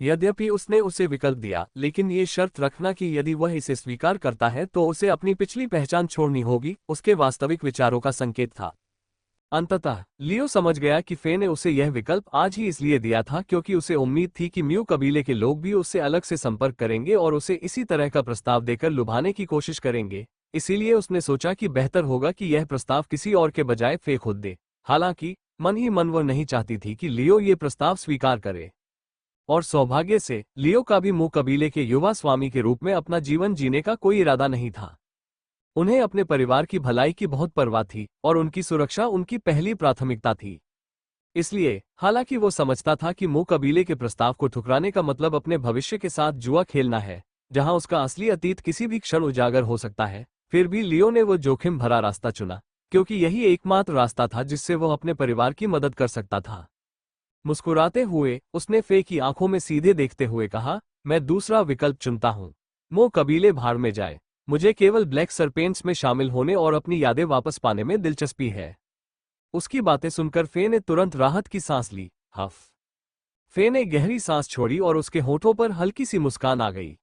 यद्यपि उसने उसे विकल्प दिया, लेकिन ये शर्त रखना कि यदि वह इसे स्वीकार करता है तो उसे अपनी पिछली पहचान छोड़नी होगी, उसके वास्तविक विचारों का संकेत था। अंततः लियो समझ गया कि फे ने उसे यह विकल्प आज ही इसलिए दिया था क्योंकि उसे उम्मीद थी कि म्यू कबीले के लोग भी उससे अलग से संपर्क करेंगे और उसे इसी तरह का प्रस्ताव देकर लुभाने की कोशिश करेंगे। इसीलिए उसने सोचा कि बेहतर होगा कि यह प्रस्ताव किसी और के बजाय फे खुद दे। हालांकि मन ही मन वह नहीं चाहती थी कि लियो ये प्रस्ताव स्वीकार करे, और सौभाग्य से लियो का भी मू कबीले के युवा स्वामी के रूप में अपना जीवन जीने का कोई इरादा नहीं था। उन्हें अपने परिवार की भलाई की बहुत परवाह थी और उनकी सुरक्षा उनकी पहली प्राथमिकता थी। इसलिए हालांकि वो समझता था कि मू कबीले के प्रस्ताव को ठुकराने का मतलब अपने भविष्य के साथ जुआ खेलना है, जहां उसका असली अतीत किसी भी क्षण उजागर हो सकता है, फिर भी लियो ने वो जोखिम भरा रास्ता चुना, क्योंकि यही एकमात्र रास्ता था जिससे वो अपने परिवार की मदद कर सकता था। मुस्कुराते हुए उसने फे की आंखों में सीधे देखते हुए कहा, मैं दूसरा विकल्प चुनता हूं। मू कबीले भाड़ में जाए, मुझे केवल ब्लैक सरपेंट्स में शामिल होने और अपनी यादें वापस पाने में दिलचस्पी है। उसकी बातें सुनकर फे ने तुरंत राहत की सांस ली। हफ। फे ने गहरी सांस छोड़ी और उसके होठों पर हल्की सी मुस्कान आ गई।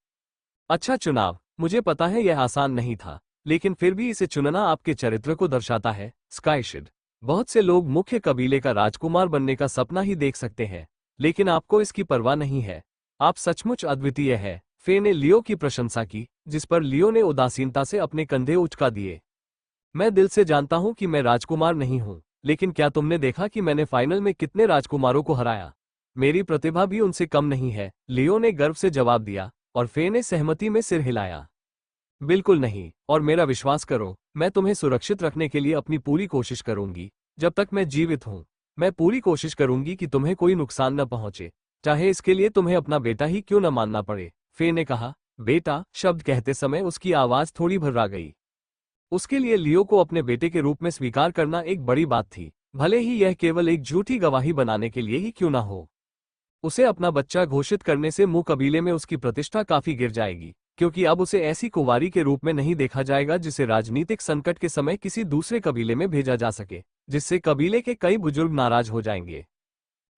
अच्छा चुनाव, मुझे पता है यह आसान नहीं था, लेकिन फिर भी इसे चुनना आपके चरित्र को दर्शाता है, स्काईशिड। बहुत से लोग मुख्य कबीले का राजकुमार बनने का सपना ही देख सकते हैं, लेकिन आपको इसकी परवाह नहीं है। आप सचमुच अद्वितीय है। फे ने लियो की प्रशंसा की, जिस पर लियो ने उदासीनता से अपने कंधे उचका दिए। मैं दिल से जानता हूं कि मैं राजकुमार नहीं हूं, लेकिन क्या तुमने देखा कि मैंने फाइनल में कितने राजकुमारों को हराया? मेरी प्रतिभा भी उनसे कम नहीं है, लियो ने गर्व से जवाब दिया, और फे ने सहमति में सिर हिलाया। बिल्कुल नहीं, और मेरा विश्वास करो, मैं तुम्हें सुरक्षित रखने के लिए अपनी पूरी कोशिश करूंगी। जब तक मैं जीवित हूं, मैं पूरी कोशिश करूंगी कि तुम्हें कोई नुकसान न पहुंचे, चाहे इसके लिए तुम्हें अपना बेटा ही क्यों न मानना पड़े। फे ने कहा। बेटा शब्द कहते समय उसकी आवाज थोड़ी भर्रा गई। उसके लिए लियो को अपने बेटे के रूप में स्वीकार करना एक बड़ी बात थी, भले ही यह केवल एक झूठी गवाही बनाने के लिए ही क्यों ना हो। उसे अपना बच्चा घोषित करने से मू कबीले में उसकी प्रतिष्ठा काफी गिर जाएगी, क्योंकि अब उसे ऐसी कुंवारी के रूप में नहीं देखा जाएगा जिसे राजनीतिक संकट के समय किसी दूसरे कबीले में भेजा जा सके, जिससे कबीले के कई बुजुर्ग नाराज हो जाएंगे।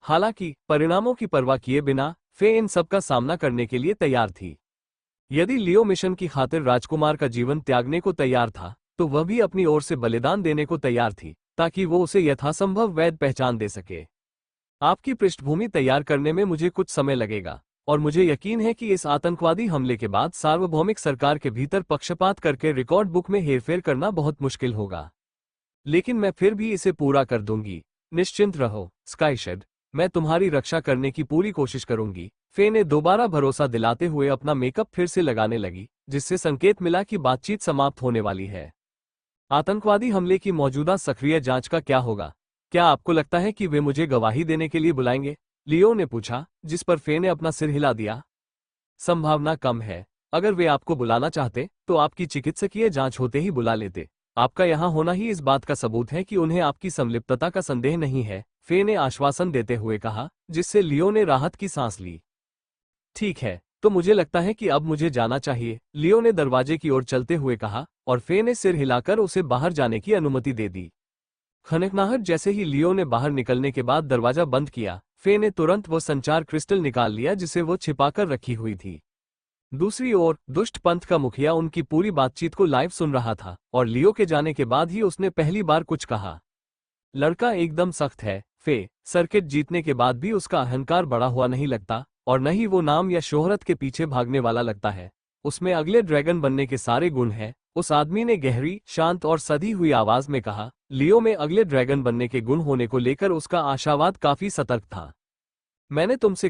हालांकि परिणामों की परवाह किए बिना फे इन सब का सामना करने के लिए तैयार थी। यदि लियो मिशन की खातिर राजकुमार का जीवन त्यागने को तैयार था, तो वह भी अपनी ओर से बलिदान देने को तैयार थी, ताकि वो उसे यथासंभव वैध पहचान दे सके। आपकी पृष्ठभूमि तैयार करने में मुझे कुछ समय लगेगा, और मुझे यकीन है कि इस आतंकवादी हमले के बाद सार्वभौमिक सरकार के भीतर पक्षपात करके रिकॉर्ड बुक में हेरफेर करना बहुत मुश्किल होगा। लेकिन मैं फिर भी इसे पूरा कर दूंगी। निश्चिंत रहो, स्काईशेड। मैं तुम्हारी रक्षा करने की पूरी कोशिश करूंगी। फे ने दोबारा भरोसा दिलाते हुए अपना मेकअप फिर से लगाने लगी, जिससे संकेत मिला कि बातचीत समाप्त होने वाली है। आतंकवादी हमले की मौजूदा सक्रिय जांच का क्या होगा? क्या आपको लगता है कि वे मुझे गवाही देने के लिए बुलाएंगे? लियो ने पूछा, जिस पर फे ने अपना सिर हिला दिया। संभावना कम है। अगर वे आपको बुलाना चाहते, तो आपकी चिकित्सकीय जांच होते ही बुला लेते। आपका यहां होना ही इस बात का सबूत है कि उन्हें आपकी संलिप्तता का संदेह नहीं है, फे ने आश्वासन देते हुए कहा, जिससे लियो ने राहत की सांस ली। ठीक है, तो मुझे लगता है कि अब मुझे जाना चाहिए, लियो ने दरवाजे की ओर चलते हुए कहा, और फे ने सिर हिलाकर उसे बाहर जाने की अनुमति दे दी। खनकनाहट जैसे ही लियो ने बाहर निकलने के बाद दरवाजा बंद किया, फे ने तुरंत वो संचार क्रिस्टल निकाल लिया जिसे वो छिपाकर रखी हुई थी। दूसरी ओर दुष्ट पंथ का मुखिया उनकी पूरी बातचीत को लाइव सुन रहा था, और लियो के जाने के बाद ही उसने पहली बार कुछ कहा। लड़का एकदम सख्त है, फे। सर्किट जीतने के बाद भी उसका अहंकार बड़ा हुआ नहीं लगता, और न ही वो नाम या शोहरत के पीछे भागने वाला लगता है। उसमें अगले ड्रैगन बनने के सारे गुण हैं, उस आदमी ने गहरी, शांत और सधी हुई आवाज में कहा। लियो में अगले ड्रैगन बनने के गुण होने को लेकर उसका आशावाद काफी सतर्क था। मैंने तुमसे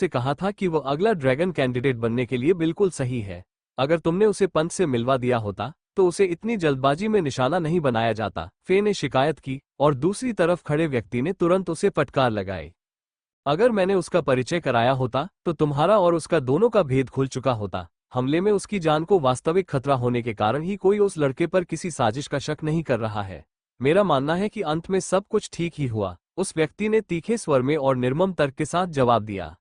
कहा था कि वो अगला ड्रैगन कैंडिडेट बनने के लिए बिल्कुल सही है। अगर तुमने उसे पंत से मिलवा दिया होता तो उसे इतनी जल्दबाजी में निशाना नहीं बनाया जाता, फे ने शिकायत की, और दूसरी तरफ खड़े व्यक्ति ने तुरंत उसे फटकार लगाई। अगर मैंने उसका परिचय कराया होता तो तुम्हारा और उसका दोनों का भेद खुल चुका होता। हमले में उसकी जान को वास्तविक खतरा होने के कारण ही कोई उस लड़के पर किसी साजिश का शक नहीं कर रहा है। मेरा मानना है कि अंत में सब कुछ ठीक ही हुआ, उस व्यक्ति ने तीखे स्वर में और निर्मम तर्क के साथ जवाब दिया।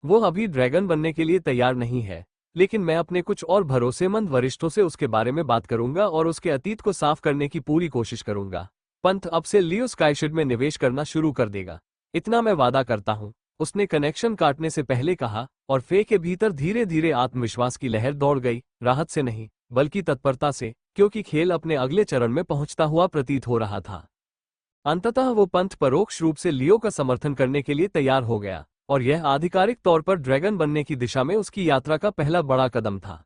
वो अभी ड्रैगन बनने के लिए तैयार नहीं है, लेकिन मैं अपने कुछ और भरोसेमंद वरिष्ठों से उसके बारे में बात करूंगा और उसके अतीत को साफ करने की पूरी कोशिश करूंगा। पंथ अब से लियो स्काईशिप में निवेश करना शुरू कर देगा, इतना मैं वादा करता हूं, उसने कनेक्शन काटने से पहले कहा, और फे के भीतर धीरे धीरे आत्मविश्वास की लहर दौड़ गई, राहत से नहीं बल्कि तत्परता से, क्योंकि खेल अपने अगले चरण में पहुंचता हुआ प्रतीत हो रहा था। अंततः वो पंथ परोक्ष रूप से लियो का समर्थन करने के लिए तैयार हो गया, और यह आधिकारिक तौर पर ड्रैगन बनने की दिशा में उसकी यात्रा का पहला बड़ा कदम था।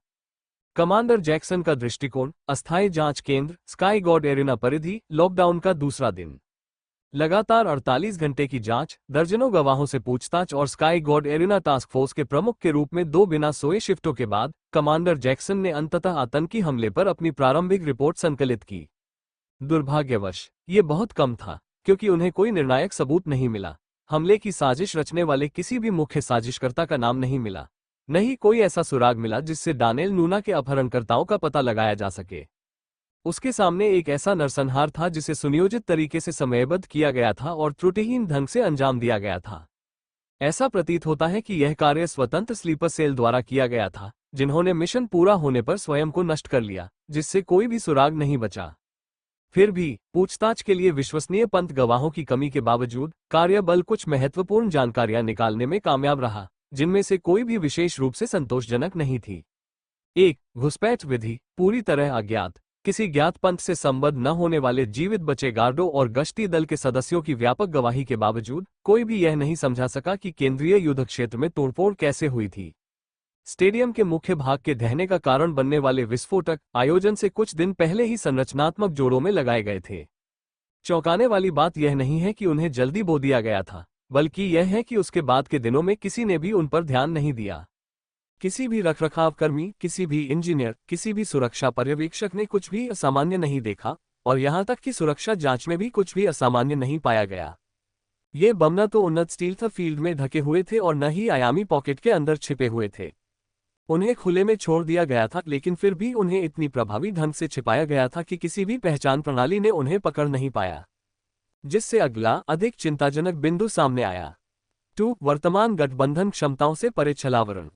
कमांडर जैक्सन का दृष्टिकोण, अस्थायी जांच केंद्र, स्काई गॉड एरिना परिधि, लॉकडाउन का दूसरा दिन। लगातार 48 घंटे की जांच, दर्जनों गवाहों से पूछताछ और sky God arena task force के प्रमुख के रूप में 2 बिना सोए शिफ्टों के बाद कमांडर जैक्सन ने अंततः आतंकी हमले पर अपनी प्रारंभिक रिपोर्ट संकलित की। दुर्भाग्यवश ये बहुत कम था, क्योंकि उन्हें कोई निर्णायक सबूत नहीं मिला। हमले की साजिश रचने वाले किसी भी मुख्य साजिशकर्ता का नाम नहीं मिला। नहीं कोई ऐसा सुराग मिला जिससे डानेल नूना के अपहरणकर्ताओं का पता लगाया जा सके। उसके सामने एक ऐसा नरसंहार था जिसे सुनियोजित तरीके से समयबद्ध किया गया था और त्रुटिहीन ढंग से अंजाम दिया गया था। ऐसा प्रतीत होता है कि यह कार्य स्वतंत्र स्लीपर सेल द्वारा किया गया था, जिन्होंने मिशन पूरा होने पर स्वयं को नष्ट कर लिया, जिससे कोई भी सुराग नहीं बचा। फिर भी पूछताछ के लिए विश्वसनीय पंथ गवाहों की कमी के बावजूद कार्यबल कुछ महत्वपूर्ण जानकारियां निकालने में कामयाब रहा, जिनमें से कोई भी विशेष रूप से संतोषजनक नहीं थी। 1. घुसपैठ विधि पूरी तरह अज्ञात। किसी ज्ञात पंथ से संबद्ध न होने वाले जीवित बचे गार्डों और गश्ती दल के सदस्यों की व्यापक गवाही के बावजूद कोई भी यह नहीं समझा सका कि केंद्रीय युद्ध क्षेत्र में तोड़फोड़ कैसे हुई थी। स्टेडियम के मुख्य भाग के ढहने का कारण बनने वाले विस्फोटक आयोजन से कुछ दिन पहले ही संरचनात्मक जोड़ों में लगाए गए थे। चौंकाने वाली बात यह नहीं है कि उन्हें जल्दी बो दिया गया था, बल्कि यह है कि उसके बाद के दिनों में किसी ने भी उन पर ध्यान नहीं दिया। किसी भी रखरखाव कर्मी, किसी भी इंजीनियर, किसी भी सुरक्षा पर्यवेक्षक ने कुछ भी असामान्य नहीं देखा, और यहां तक कि सुरक्षा जांच में भी कुछ भी असामान्य नहीं पाया गया। ये बम न तो उन्नत स्टील्थ फील्ड में ढके हुए थे और न ही आयामी पॉकेट के अंदर छिपे हुए थे। उन्हें खुले में छोड़ दिया गया था, लेकिन फिर भी उन्हें इतनी प्रभावी ढंग से छिपाया गया था कि किसी भी पहचान प्रणाली ने उन्हें पकड़ नहीं पाया। जिससे अगला अधिक चिंताजनक बिंदु सामने आया। 2. वर्तमान गठबंधन क्षमताओं से परे छलावरण।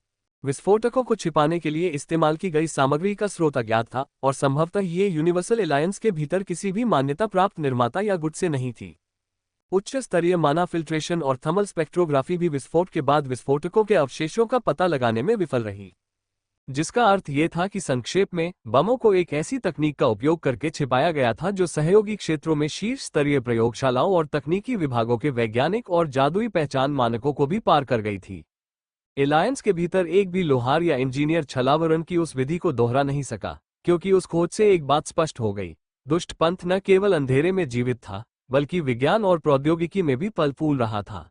विस्फोटकों को छिपाने के लिए इस्तेमाल की गई सामग्री का स्रोत अज्ञात था, और संभवतः ये यूनिवर्सल अलायंस के भीतर किसी भी मान्यता प्राप्त निर्माता या गुट से नहीं थी। उच्च स्तरीय माना फिल्ट्रेशन और थर्मल स्पेक्ट्रोग्राफी भी विस्फोट के बाद विस्फोटकों के अवशेषों का पता लगाने में विफल रही, जिसका अर्थ ये था कि संक्षेप में बमों को एक ऐसी तकनीक का उपयोग करके छिपाया गया था जो सहयोगी क्षेत्रों में शीर्ष स्तरीय प्रयोगशालाओं और तकनीकी विभागों के वैज्ञानिक और जादुई पहचान मानकों को भी पार कर गई थी। एलायंस के भीतर एक भी लोहार या इंजीनियर छलावरण की उस विधि को दोहरा नहीं सका, क्योंकि उस खोज से एक बात स्पष्ट हो गई। दुष्ट पंथ न केवल अंधेरे में जीवित था, बल्कि विज्ञान और प्रौद्योगिकी में भी फल फूल रहा था।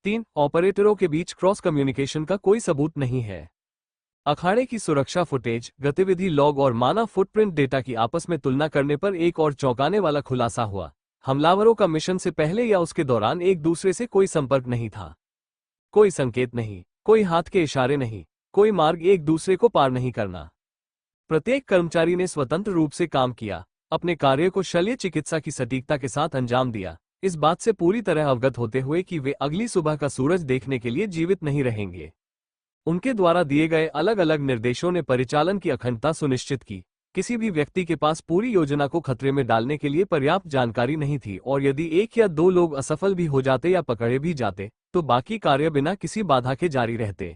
3. ऑपरेटरों के बीच क्रॉस कम्युनिकेशन का कोई सबूत नहीं है। अखाड़े की सुरक्षा फुटेज, गतिविधि लॉग और माना फुटप्रिंट डेटा की आपस में तुलना करने पर एक और चौंकाने वाला खुलासा हुआ। हमलावरों का मिशन से पहले या उसके दौरान एक दूसरे से कोई संपर्क नहीं था। कोई संकेत नहीं, कोई हाथ के इशारे नहीं, कोई मार्ग एक दूसरे को पार नहीं करना। प्रत्येक कर्मचारी ने स्वतंत्र रूप से काम किया, अपने कार्य को शल्य चिकित्सा की सटीकता के साथ अंजाम दिया, इस बात से पूरी तरह अवगत होते हुए कि वे अगली सुबह का सूरज देखने के लिए जीवित नहीं रहेंगे। उनके द्वारा दिए गए अलग अलग निर्देशों ने परिचालन की अखंडता सुनिश्चित की। किसी भी व्यक्ति के पास पूरी योजना को खतरे में डालने के लिए पर्याप्त जानकारी नहीं थी, और यदि 1 या 2 लोग असफल भी हो जाते या पकड़े भी जाते, तो बाकी कार्य बिना किसी बाधा के जारी रहते।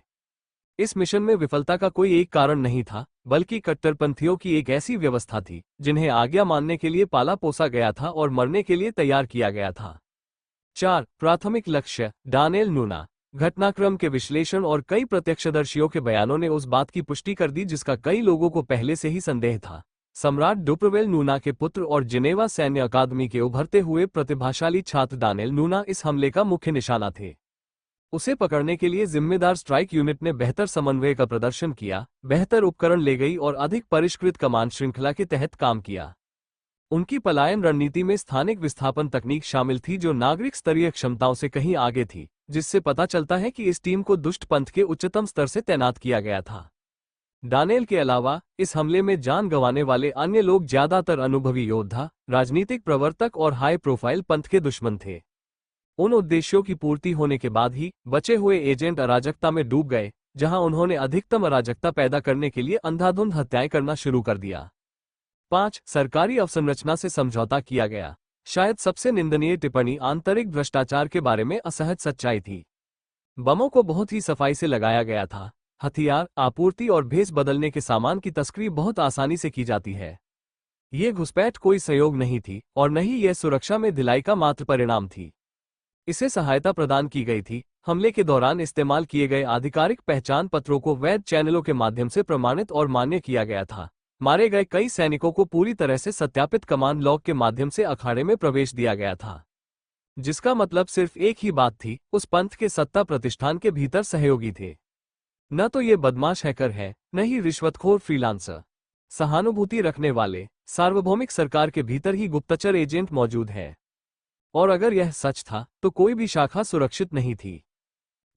इस मिशन में विफलता का कोई एक कारण नहीं था, बल्कि कट्टरपंथियों की एक ऐसी व्यवस्था थी जिन्हें आज्ञा मानने के लिए पाला पोसा गया था और मरने के लिए तैयार किया गया था। 4. प्राथमिक लक्ष्य, डानेल नूना। घटनाक्रम के विश्लेषण और कई प्रत्यक्षदर्शियों के बयानों ने उस बात की पुष्टि कर दी जिसका कई लोगों को पहले से ही संदेह था। सम्राट डुप्रवेल नूना के पुत्र और जिनेवा सैन्य अकादमी के उभरते हुए प्रतिभाशाली छात्र डानेल नूना इस हमले का मुख्य निशाना थे। उसे पकड़ने के लिए जिम्मेदार स्ट्राइक यूनिट ने बेहतर समन्वय का प्रदर्शन किया, बेहतर उपकरण ले गई और अधिक परिष्कृत कमांड श्रृंखला के तहत काम किया। उनकी पलायन रणनीति में स्थानिक विस्थापन तकनीक शामिल थी जो नागरिक स्तरीय क्षमताओं से कहीं आगे थी, जिससे पता चलता है कि इस टीम को दुष्ट पंथ के उच्चतम स्तर से तैनात किया गया था। डानेल के अलावा इस हमले में जान गंवाने वाले अन्य लोग ज्यादातर अनुभवी योद्धा, राजनीतिक प्रवर्तक और हाई प्रोफाइल पंथ के दुश्मन थे। उन उद्देश्यों की पूर्ति होने के बाद ही बचे हुए एजेंट अराजकता में डूब गए, जहां उन्होंने अधिकतम अराजकता पैदा करने के लिए अंधाधुंध हत्याएं करना शुरू कर दिया। 5. सरकारी अवसंरचना से समझौता किया गया। शायद सबसे निंदनीय टिप्पणी आंतरिक भ्रष्टाचार के बारे में असहज सच्चाई थी। बमों को बहुत ही सफाई से लगाया गया था। हथियार, आपूर्ति और भेस बदलने के सामान की तस्करी बहुत आसानी से की जाती है। ये घुसपैठ कोई सहयोग नहीं थी और न ही यह सुरक्षा में ढिलाई का मात्र परिणाम थी। इसे सहायता प्रदान की गई थी। हमले के दौरान इस्तेमाल किए गए आधिकारिक पहचान पत्रों को वैध चैनलों के माध्यम से प्रमाणित और मान्य किया गया था। मारे गए कई सैनिकों को पूरी तरह से सत्यापित कमांड लॉग के माध्यम से अखाड़े में प्रवेश दिया गया था, जिसका मतलब सिर्फ एक ही बात थी, उस पंथ के सत्ता प्रतिष्ठान के भीतर सहयोगी थे। न तो ये बदमाश हैकर है, न ही रिश्वतखोर फ्रीलांसर। सहानुभूति रखने वाले सार्वभौमिक सरकार के भीतर ही गुप्तचर एजेंट मौजूद है। और अगर यह सच था तो कोई भी शाखा सुरक्षित नहीं थी।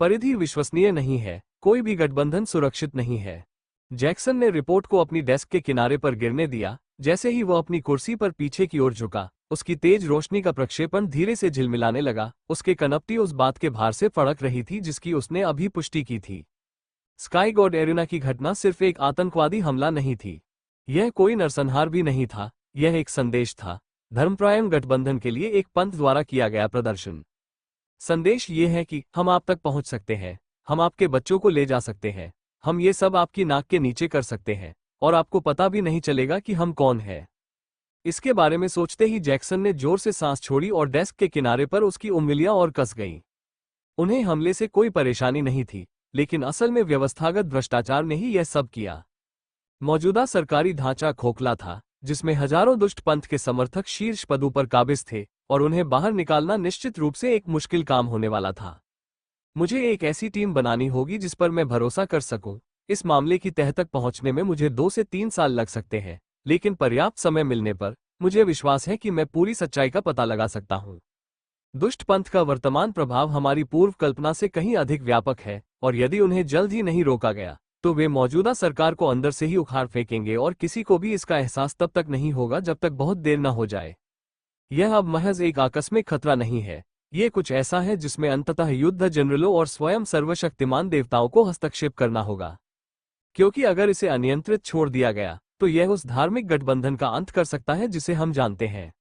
परिधि विश्वसनीय नहीं है, कोई भी गठबंधन सुरक्षित नहीं है। जैक्सन ने रिपोर्ट को अपनी डेस्क के किनारे पर गिरने दिया। जैसे ही वह अपनी कुर्सी पर पीछे की ओर झुका, उसकी तेज रोशनी का प्रक्षेपण धीरे से झिलमिलाने लगा। उसके कनपटी उस बात के भार से फड़क रही थी जिसकी उसने अभी पुष्टि की थी। स्काई गॉड एरिना की घटना सिर्फ एक आतंकवादी हमला नहीं थी। यह कोई नरसंहार भी नहीं था, यह एक संदेश था। धर्मप्रायण गठबंधन के लिए एक पंथ द्वारा किया गया प्रदर्शन। संदेश ये है कि हम आप तक पहुंच सकते हैं, हम आपके बच्चों को ले जा सकते हैं, हम ये सब आपकी नाक के नीचे कर सकते हैं और आपको पता भी नहीं चलेगा कि हम कौन हैं। इसके बारे में सोचते ही जैक्सन ने जोर से सांस छोड़ी और डेस्क के किनारे पर उसकी उंगलियां और कस गईं। उन्हें हमले से कोई परेशानी नहीं थी, लेकिन असल में व्यवस्थागत भ्रष्टाचार ने ही यह सब किया। मौजूदा सरकारी ढांचा खोखला था, जिसमें हजारों दुष्ट पंथ के समर्थक शीर्ष पदों पर काबिज थे और उन्हें बाहर निकालना निश्चित रूप से एक मुश्किल काम होने वाला था। मुझे एक ऐसी टीम बनानी होगी जिस पर मैं भरोसा कर सकूं। इस मामले की तह तक पहुंचने में मुझे 2 से 3 साल लग सकते हैं, लेकिन पर्याप्त समय मिलने पर मुझे विश्वास है कि मैं पूरी सच्चाई का पता लगा सकता हूं। दुष्ट पंथ का वर्तमान प्रभाव हमारी पूर्व कल्पना से कहीं अधिक व्यापक है और यदि उन्हें जल्द ही नहीं रोका गया तो वे मौजूदा सरकार को अंदर से ही उखाड़ फेंकेंगे और किसी को भी इसका एहसास तब तक नहीं होगा जब तक बहुत देर न हो जाए। यह अब महज एक आकस्मिक खतरा नहीं है, ये कुछ ऐसा है जिसमें अंततः युद्ध जनरलों और स्वयं सर्वशक्तिमान देवताओं को हस्तक्षेप करना होगा, क्योंकि अगर इसे अनियंत्रित छोड़ दिया गया तो यह उस धार्मिक गठबंधन का अंत कर सकता है जिसे हम जानते हैं।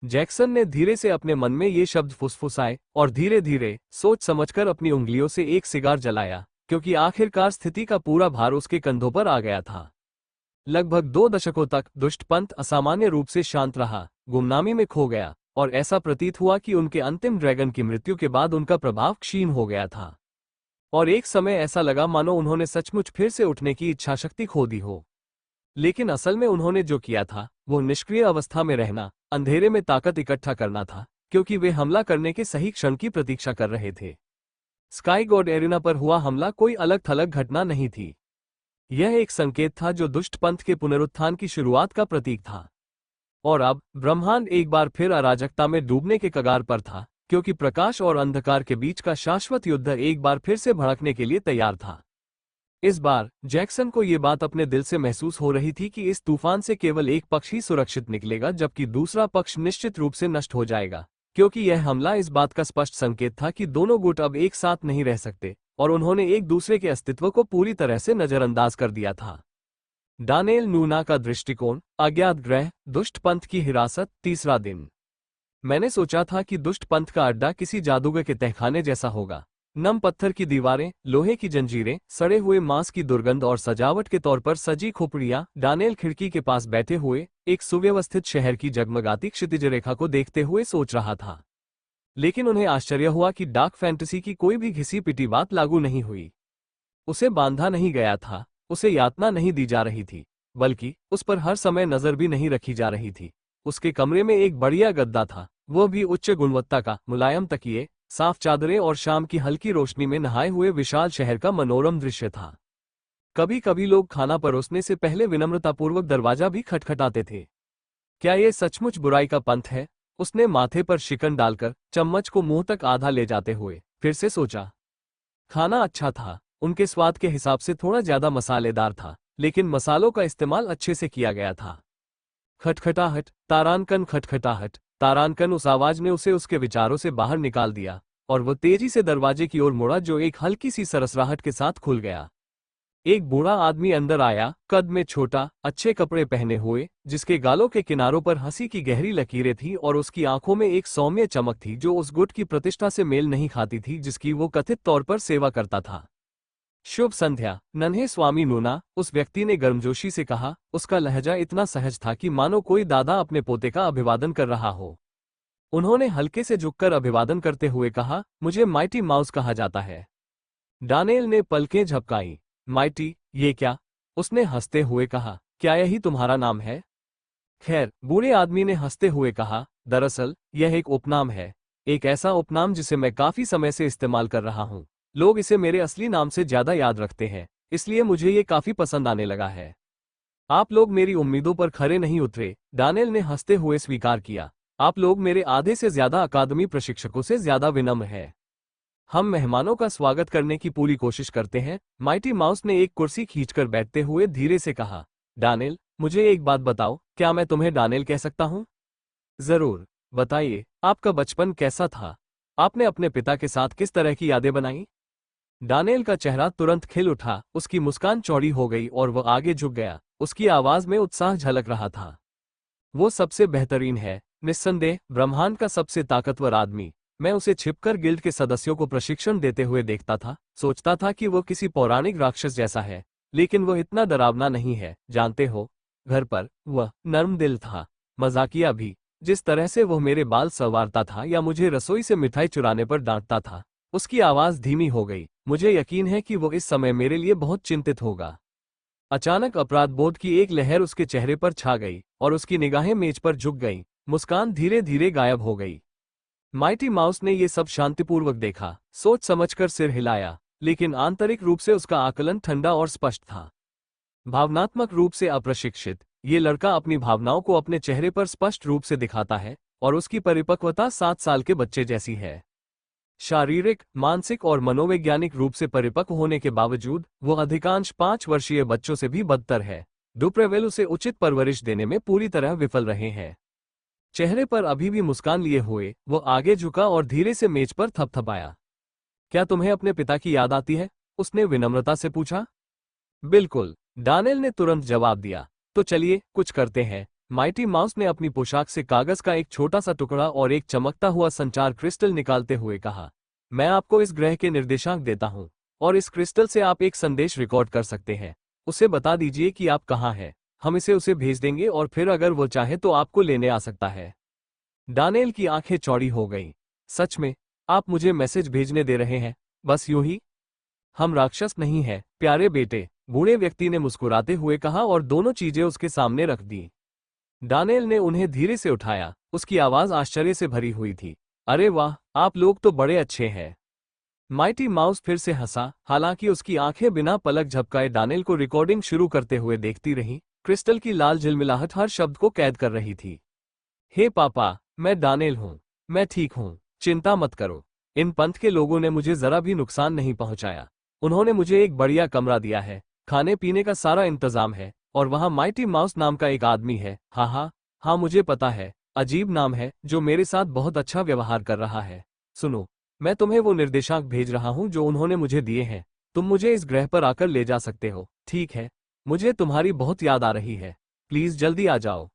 जैक्सन ने धीरे से अपने मन में ये शब्द फुसफुसाए और धीरे धीरे सोच समझकर अपनी उंगलियों से एक सिगार जलाया, क्योंकि आखिरकार स्थिति का पूरा भार उसके कंधों पर आ गया था। लगभग 2 दशकों तक दुष्ट पंथ असामान्य रूप से शांत रहा, गुमनामी में खो गया और ऐसा प्रतीत हुआ कि उनके अंतिम ड्रैगन की मृत्यु के बाद उनका प्रभाव क्षीण हो गया था। और एक समय ऐसा लगा मानो उन्होंने सचमुच फिर से उठने की इच्छाशक्ति खो दी हो। लेकिन असल में उन्होंने जो किया था वो निष्क्रिय अवस्था में रहना, अंधेरे में ताकत इकट्ठा करना था, क्योंकि वे हमला करने के सही क्षण की प्रतीक्षा कर रहे थे। स्काई गॉड एरिना पर हुआ हमला कोई अलग थलग घटना नहीं थी। यह एक संकेत था जो दुष्ट पंथ के पुनरुत्थान की शुरुआत का प्रतीक था। और अब ब्रह्मांड एक बार फिर अराजकता में डूबने के कगार पर था, क्योंकि प्रकाश और अंधकार के बीच का शाश्वत युद्ध एक बार फिर से भड़कने के लिए तैयार था। इस बार जैक्सन को ये बात अपने दिल से महसूस हो रही थी कि इस तूफान से केवल एक पक्ष ही सुरक्षित निकलेगा, जबकि दूसरा पक्ष निश्चित रूप से नष्ट हो जाएगा, क्योंकि यह हमला इस बात का स्पष्ट संकेत था कि दोनों गुट अब एक साथ नहीं रह सकते और उन्होंने एक दूसरे के अस्तित्व को पूरी तरह से नजरअंदाज कर दिया था। डानेल नूना का दृष्टिकोण, अज्ञात ग्रह, दुष्ट पंथ की हिरासत, 3रा दिन। मैंने सोचा था कि दुष्ट पंथ का अड्डा किसी जादूगर के तहखाने जैसा होगा। नम पत्थर की दीवारें, लोहे की जंजीरें, सड़े हुए मांस की दुर्गंध और सजावट के तौर पर सजी खोपड़ियां। डानेल खिड़की के पास बैठे हुए एक सुव्यवस्थित शहर की जगमगाती क्षितिज रेखा को देखते हुए सोच रहा था। लेकिन उन्हें आश्चर्य हुआ कि डार्क फैंटेसी की कोई भी घिसी पिटी बात लागू नहीं हुई। उसे बांधा नहीं गया था, उसे यातना नहीं दी जा रही थी, बल्कि उस पर हर समय नजर भी नहीं रखी जा रही थी। उसके कमरे में एक बढ़िया गद्दा था, वह भी उच्च गुणवत्ता का, मुलायम तकिए, साफ चादरें और शाम की हल्की रोशनी में नहाए हुए विशाल शहर का मनोरम दृश्य था। कभी कभी लोग खाना परोसने से पहले विनम्रतापूर्वक दरवाजा भी खटखटाते थे। क्या ये सचमुच बुराई का पंथ है? उसने माथे पर शिकन डालकर चम्मच को मुंह तक आधा ले जाते हुए फिर से सोचा। खाना अच्छा था, उनके स्वाद के हिसाब से थोड़ा ज्यादा मसालेदार था, लेकिन मसालों का इस्तेमाल अच्छे से किया गया था। खटखटाहट, तारानकन, खटखटाहट, तारानकन। उस आवाज ने उसे उसके विचारों से बाहर निकाल दिया और वह तेजी से दरवाजे की ओर मुड़ा, जो एक हल्की सी सरसराहट के साथ खुल गया। एक बूढ़ा आदमी अंदर आया, कद में छोटा, अच्छे कपड़े पहने हुए, जिसके गालों के किनारों पर हंसी की गहरी लकीरें थीं और उसकी आंखों में एक सौम्य चमक थी जो उस गुट की प्रतिष्ठा से मेल नहीं खाती थी जिसकी वो कथित तौर पर सेवा करता था। शुभ संध्या, नन्हे स्वामी नूना, उस व्यक्ति ने गर्मजोशी से कहा। उसका लहजा इतना सहज था कि मानो कोई दादा अपने पोते का अभिवादन कर रहा हो। उन्होंने हल्के से झुककर अभिवादन करते हुए कहा, मुझे माइटी माउस कहा जाता है। डानेल ने पलकें झपकाई। माइटी, ये क्या? उसने हंसते हुए कहा, क्या यही तुम्हारा नाम है? खैर, बूढ़े आदमी ने हंसते हुए कहा, दरअसल यह एक उपनाम है, एक ऐसा उपनाम जिसे मैं काफी समय से इस्तेमाल कर रहा हूँ। लोग इसे मेरे असली नाम से ज्यादा याद रखते हैं, इसलिए मुझे ये काफी पसंद आने लगा है। आप लोग मेरी उम्मीदों पर खरे नहीं उतरे, डानेल ने हंसते हुए स्वीकार किया। आप लोग मेरे आधे से ज्यादा अकादमी प्रशिक्षकों से ज्यादा विनम्र हैं। हम मेहमानों का स्वागत करने की पूरी कोशिश करते हैं। माइटी माउस ने एक कुर्सी खींचकर बैठते हुए धीरे से कहा, डानेल, मुझे एक बात बताओ, क्या मैं तुम्हें डानेल कह सकता हूँ? जरूर, बताइए, आपका बचपन कैसा था? आपने अपने पिता के साथ किस तरह की यादें बनाई? डानेल का चेहरा तुरंत खिल उठा, उसकी मुस्कान चौड़ी हो गई और वह आगे झुक गया। उसकी आवाज में उत्साह झलक रहा था। वो सबसे बेहतरीन है, निस्संदेह, ब्रह्मांड का सबसे ताकतवर आदमी। मैं उसे छिपकर गिल्ड के सदस्यों को प्रशिक्षण देते हुए देखता था, सोचता था कि वो किसी पौराणिक राक्षस जैसा है, लेकिन वह इतना डरावना नहीं है, जानते हो। घर पर वह नर्म दिल था, मजाकिया भी। जिस तरह से वह मेरे बाल संवारता था या मुझे रसोई से मिठाई चुराने पर डांटता था। उसकी आवाज धीमी हो गई। मुझे यकीन है कि वो इस समय मेरे लिए बहुत चिंतित होगा। अचानक अपराध बोध की एक लहर उसके चेहरे पर छा गई और उसकी निगाहें मेज पर झुक गईं। मुस्कान धीरे धीरे गायब हो गई। माइटी माउस ने ये सब शांतिपूर्वक देखा, सोच समझकर सिर हिलाया, लेकिन आंतरिक रूप से उसका आकलन ठंडा और स्पष्ट था। भावनात्मक रूप से अप्रशिक्षित, ये लड़का अपनी भावनाओं को अपने चेहरे पर स्पष्ट रूप से दिखाता है और उसकी परिपक्वता 7 साल के बच्चे जैसी है। शारीरिक, मानसिक और मनोवैज्ञानिक रूप से परिपक्व होने के बावजूद वो अधिकांश 5 वर्षीय बच्चों से भी बदतर है। डुप्रेवेल उसे उचित परवरिश देने में पूरी तरह विफल रहे हैं। चेहरे पर अभी भी मुस्कान लिए हुए वो आगे झुका और धीरे से मेज पर थपथपाया। क्या तुम्हें अपने पिता की याद आती है? उसने विनम्रता से पूछा। बिल्कुल, डानेल ने तुरंत जवाब दिया। तो चलिए कुछ करते हैं। माइटी माउस ने अपनी पोशाक से कागज का एक छोटा सा टुकड़ा और एक चमकता हुआ संचार क्रिस्टल निकालते हुए कहा, मैं आपको इस ग्रह के निर्देशांक देता हूँ और इस क्रिस्टल से आप एक संदेश रिकॉर्ड कर सकते हैं। उसे बता दीजिए कि आप कहाँ हैं, हम इसे उसे भेज देंगे और फिर अगर वो चाहे तो आपको लेने आ सकता है। डानेल की आंखें चौड़ी हो गईं। सच में? आप मुझे मैसेज भेजने दे रहे हैं? बस यूं ही? हम राक्षस नहीं हैं, प्यारे बेटे, बूढ़े व्यक्ति ने मुस्कुराते हुए कहा और दोनों चीजें उसके सामने रख दी। डानेल ने उन्हें धीरे से उठाया, उसकी आवाज आश्चर्य से भरी हुई थी। अरे वाह, आप लोग तो बड़े अच्छे हैं। माइटी माउस फिर से हंसा, हालांकि उसकी आंखें बिना पलक झपकाए डानेल को रिकॉर्डिंग शुरू करते हुए देखती रहीं। क्रिस्टल की लाल झिलमिलाहट हर शब्द को कैद कर रही थी। हे पापा, मैं डानेल हूँ, मैं ठीक हूँ, चिंता मत करो। इन पंथ के लोगों ने मुझे जरा भी नुकसान नहीं पहुंचाया। उन्होंने मुझे एक बढ़िया कमरा दिया है, खाने पीने का सारा इंतजाम है, और वहाँ माइटी माउस नाम का एक आदमी है। हाँ, मुझे पता है, अजीब नाम है, जो मेरे साथ बहुत अच्छा व्यवहार कर रहा है। सुनो, मैं तुम्हें वो निर्देशांक भेज रहा हूँ जो उन्होंने मुझे दिए हैं। तुम मुझे इस ग्रह पर आकर ले जा सकते हो, ठीक है? मुझे तुम्हारी बहुत याद आ रही है, प्लीज जल्दी आ जाओ।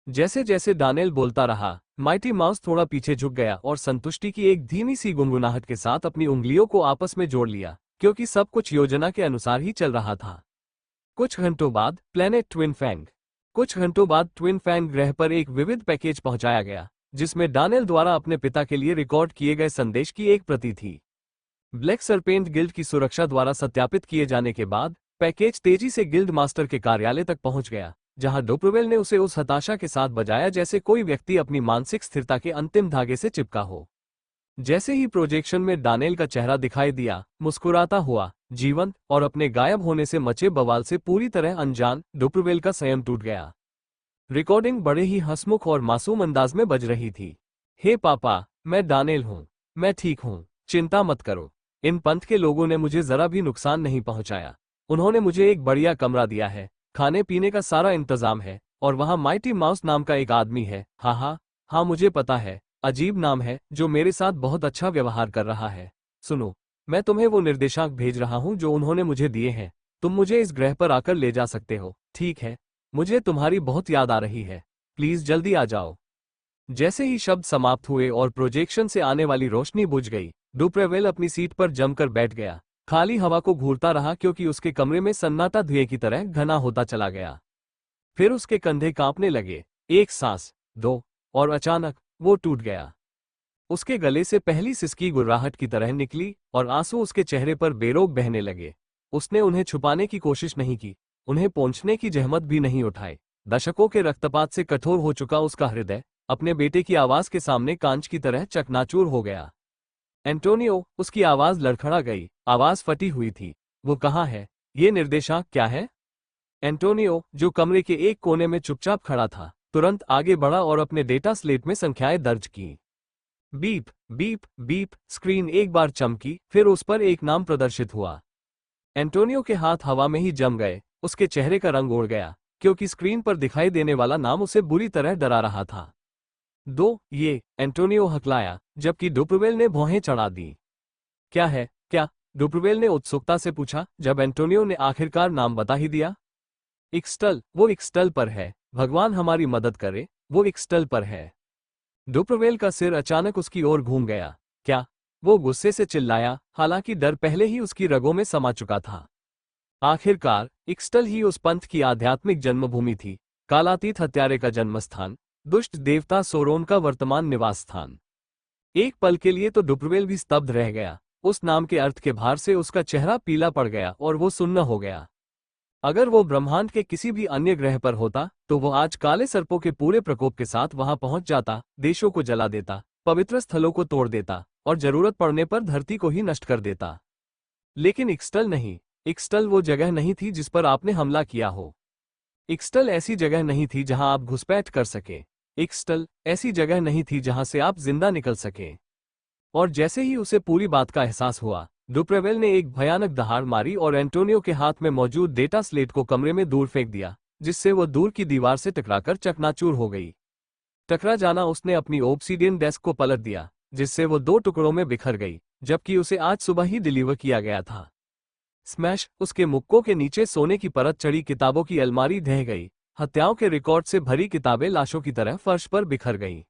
जैसे जैसे डानेल बोलता रहा, माइटी माउस थोड़ा पीछे झुक गया और संतुष्टि की एक धीमी सी गुनगुनाहट के साथ अपनी उंगलियों को आपस में जोड़ लिया, क्योंकि सब कुछ योजना के अनुसार ही चल रहा था। कुछ घंटों बाद प्लेनेट ट्विन फैंग। कुछ घंटों बाद ट्विन फैंग ग्रह पर एक विविध पैकेज पहुंचाया गया। जिसमें डानेल द्वारा अपने पिता के लिए रिकॉर्ड किए गए संदेश की एक प्रति थी। ब्लैक सरपेंट गिल्ड की सुरक्षा द्वारा सत्यापित किए जाने के बाद पैकेज तेजी से गिल्ड मास्टर के कार्यालय तक पहुंच गया, जहां डुप्रुवेल ने उसे उस हताशा के साथ बजाया जैसे कोई व्यक्ति अपनी मानसिक स्थिरता के अंतिम धागे से चिपका हो। जैसे ही प्रोजेक्शन में डानेल का चेहरा दिखाई दिया, मुस्कुराता हुआ, जीवंत और अपने गायब होने से मचे बवाल से पूरी तरह अनजान, डुप्रुवेल का संयम टूट गया। रिकॉर्डिंग बड़े ही हंसमुख और मासूम अंदाज में बज रही थी। हे पापा, मैं डानेल हूँ, मैं ठीक हूँ, चिंता मत करो। इन पंथ के लोगों ने मुझे जरा भी नुकसान नहीं पहुंचाया। उन्होंने मुझे एक बढ़िया कमरा दिया है, खाने पीने का सारा इंतजाम है, और वहां माइटी माउस नाम का एक आदमी है। हाँ, मुझे पता है, अजीब नाम है, जो मेरे साथ बहुत अच्छा व्यवहार कर रहा है। सुनो, मैं तुम्हें वो निर्देशांक भेज रहा हूं जो उन्होंने मुझे दिए हैं। तुम मुझे इस ग्रह पर आकर ले जा सकते हो, ठीक है? मुझे तुम्हारी बहुत याद आ रही है, प्लीज जल्दी आ जाओ। जैसे ही शब्द समाप्त हुए और प्रोजेक्शन से आने वाली रोशनी बुझ गई, डुप्रुवेल अपनी सीट पर जमकर बैठ गया। खाली हवा को घूरता रहा क्योंकि उसके कमरे में सन्नाटा धुएं की तरह घना होता चला गया। फिर उसके कंधे कांपने लगे, एक सांस, दो, और अचानक वो टूट गया। उसके गले से पहली सिसकी गुर्राहट की तरह निकली और आंसू उसके चेहरे पर बेरोक बहने लगे। उसने उन्हें छुपाने की कोशिश नहीं की, उन्हें पोंछने की जहमत भी नहीं उठाई। दशकों के रक्तपात से कठोर हो चुका उसका हृदय अपने बेटे की आवाज के सामने कांच की तरह चकनाचूर हो गया। एंटोनियो, उसकी आवाज लड़खड़ा गई, आवाज फटी हुई थी। वो कहाँ है? ये निर्देशांक क्या है? एंटोनियो, जो कमरे के एक कोने में चुपचाप खड़ा था, तुरंत आगे बढ़ा और अपने डेटा स्लेट में संख्याएं दर्ज की। बीप बीप बीप, स्क्रीन एक बार चमकी, फिर उस पर एक नाम प्रदर्शित हुआ। एंटोनियो के हाथ हवा में ही जम गए, उसके चेहरे का रंग उड़ गया, क्योंकि स्क्रीन पर दिखाई देने वाला नाम उसे बुरी तरह डरा रहा था। ये, एंटोनियो हकलाया, जबकि डुप्रुवेल ने भौहें चढ़ा दी। क्या है, क्या? डुप्रुवेल ने उत्सुकता से पूछा, जब एंटोनियो ने आखिरकार नाम बता ही दिया। इक्स्टल, वो इक्स्टल पर है, भगवान हमारी मदद करे, वो इक्स्टल पर है। डुप्रुवेल का सिर अचानक उसकी ओर घूम गया। क्या? वो गुस्से से चिल्लाया, हालांकि डर पहले ही उसकी रगों में समा चुका था। आखिरकार, इक्स्टल ही उस पंथ की आध्यात्मिक जन्मभूमि थी, कालातीत हत्यारे का जन्मस्थान, दुष्ट देवता सोरोन का वर्तमान निवास स्थान। एक पल के लिए तो डुप्रुवेल भी स्तब्ध रह गया। उस नाम के अर्थ के भार से उसका चेहरा पीला पड़ गया और वो सुन्न हो गया। अगर वो ब्रह्मांड के किसी भी अन्य ग्रह पर होता, तो वो आज काले सर्पों के पूरे प्रकोप के साथ वहां पहुंच जाता, देशों को जला देता, पवित्र स्थलों को तोड़ देता, और जरूरत पड़ने पर धरती को ही नष्ट कर देता। लेकिन इक्स्टल नहीं। इक्स्टल वो जगह नहीं थी जिस पर आपने हमला किया हो। इक्स्टल ऐसी जगह नहीं थी जहां आप घुसपैठ कर सके। इक्स्टल ऐसी जगह नहीं थी जहां से आप जिंदा निकल सके। और जैसे ही उसे पूरी बात का एहसास हुआ, डुप्रुवेल ने एक भयानक दहाड़ मारी और एंटोनियो के हाथ में मौजूद डेटा स्लेट को कमरे में दूर फेंक दिया, जिससे वो दूर की दीवार से टकराकर चकनाचूर हो गई। टकरा जाना उसने अपनी ऑब्सीडियन डेस्क को पलट दिया, जिससे वो दो टुकड़ों में बिखर गई, जबकि उसे आज सुबह ही डिलीवर किया गया था। स्मैश, उसके मुक्कों के नीचे सोने की परत चढ़ी किताबों की अलमारी ढह गई। हत्याओं के रिकॉर्ड से भरी किताबें लाशों की तरह फर्श पर बिखर गईं।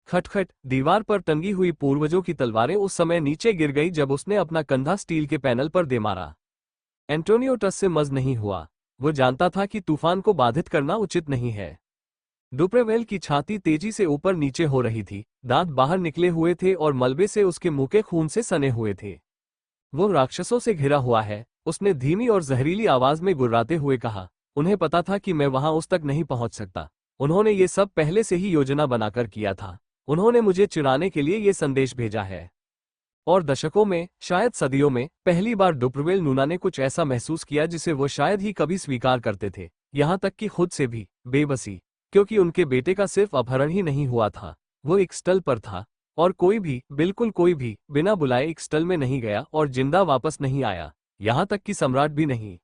खटखट, दीवार पर टंगी हुई पूर्वजों की तलवारें उस समय नीचे गिर गई जब उसने अपना कंधा स्टील के पैनल पर दे मारा। एंटोनियो टस से मज नहीं हुआ। वो जानता था कि तूफान को बाधित करना उचित नहीं है। डुप्रुवेल की छाती तेजी से ऊपर नीचे हो रही थी, दांत बाहर निकले हुए थे और मलबे से उसके मुंह के खून से सने हुए थे। वो राक्षसों से घिरा हुआ है, उसने धीमी और जहरीली आवाज में गुर्राते हुए कहा। उन्हें पता था कि मैं वहां उस तक नहीं पहुंच सकता। उन्होंने ये सब पहले से ही योजना बनाकर किया था। उन्होंने मुझे चिढ़ाने के लिए ये संदेश भेजा है। और दशकों में, शायद सदियों में, पहली बार डुप्रुवेल नूना ने कुछ ऐसा महसूस किया जिसे वो शायद ही कभी स्वीकार करते थे, यहां तक कि खुद से भी, बेबसी। क्योंकि उनके बेटे का सिर्फ अपहरण ही नहीं हुआ था, वो इक्स्टल पर था, और कोई भी, बिल्कुल कोई भी, बिना बुलाए इक्स्टल में नहीं गया और जिंदा वापस नहीं आया, यहां तक कि सम्राट भी नहीं।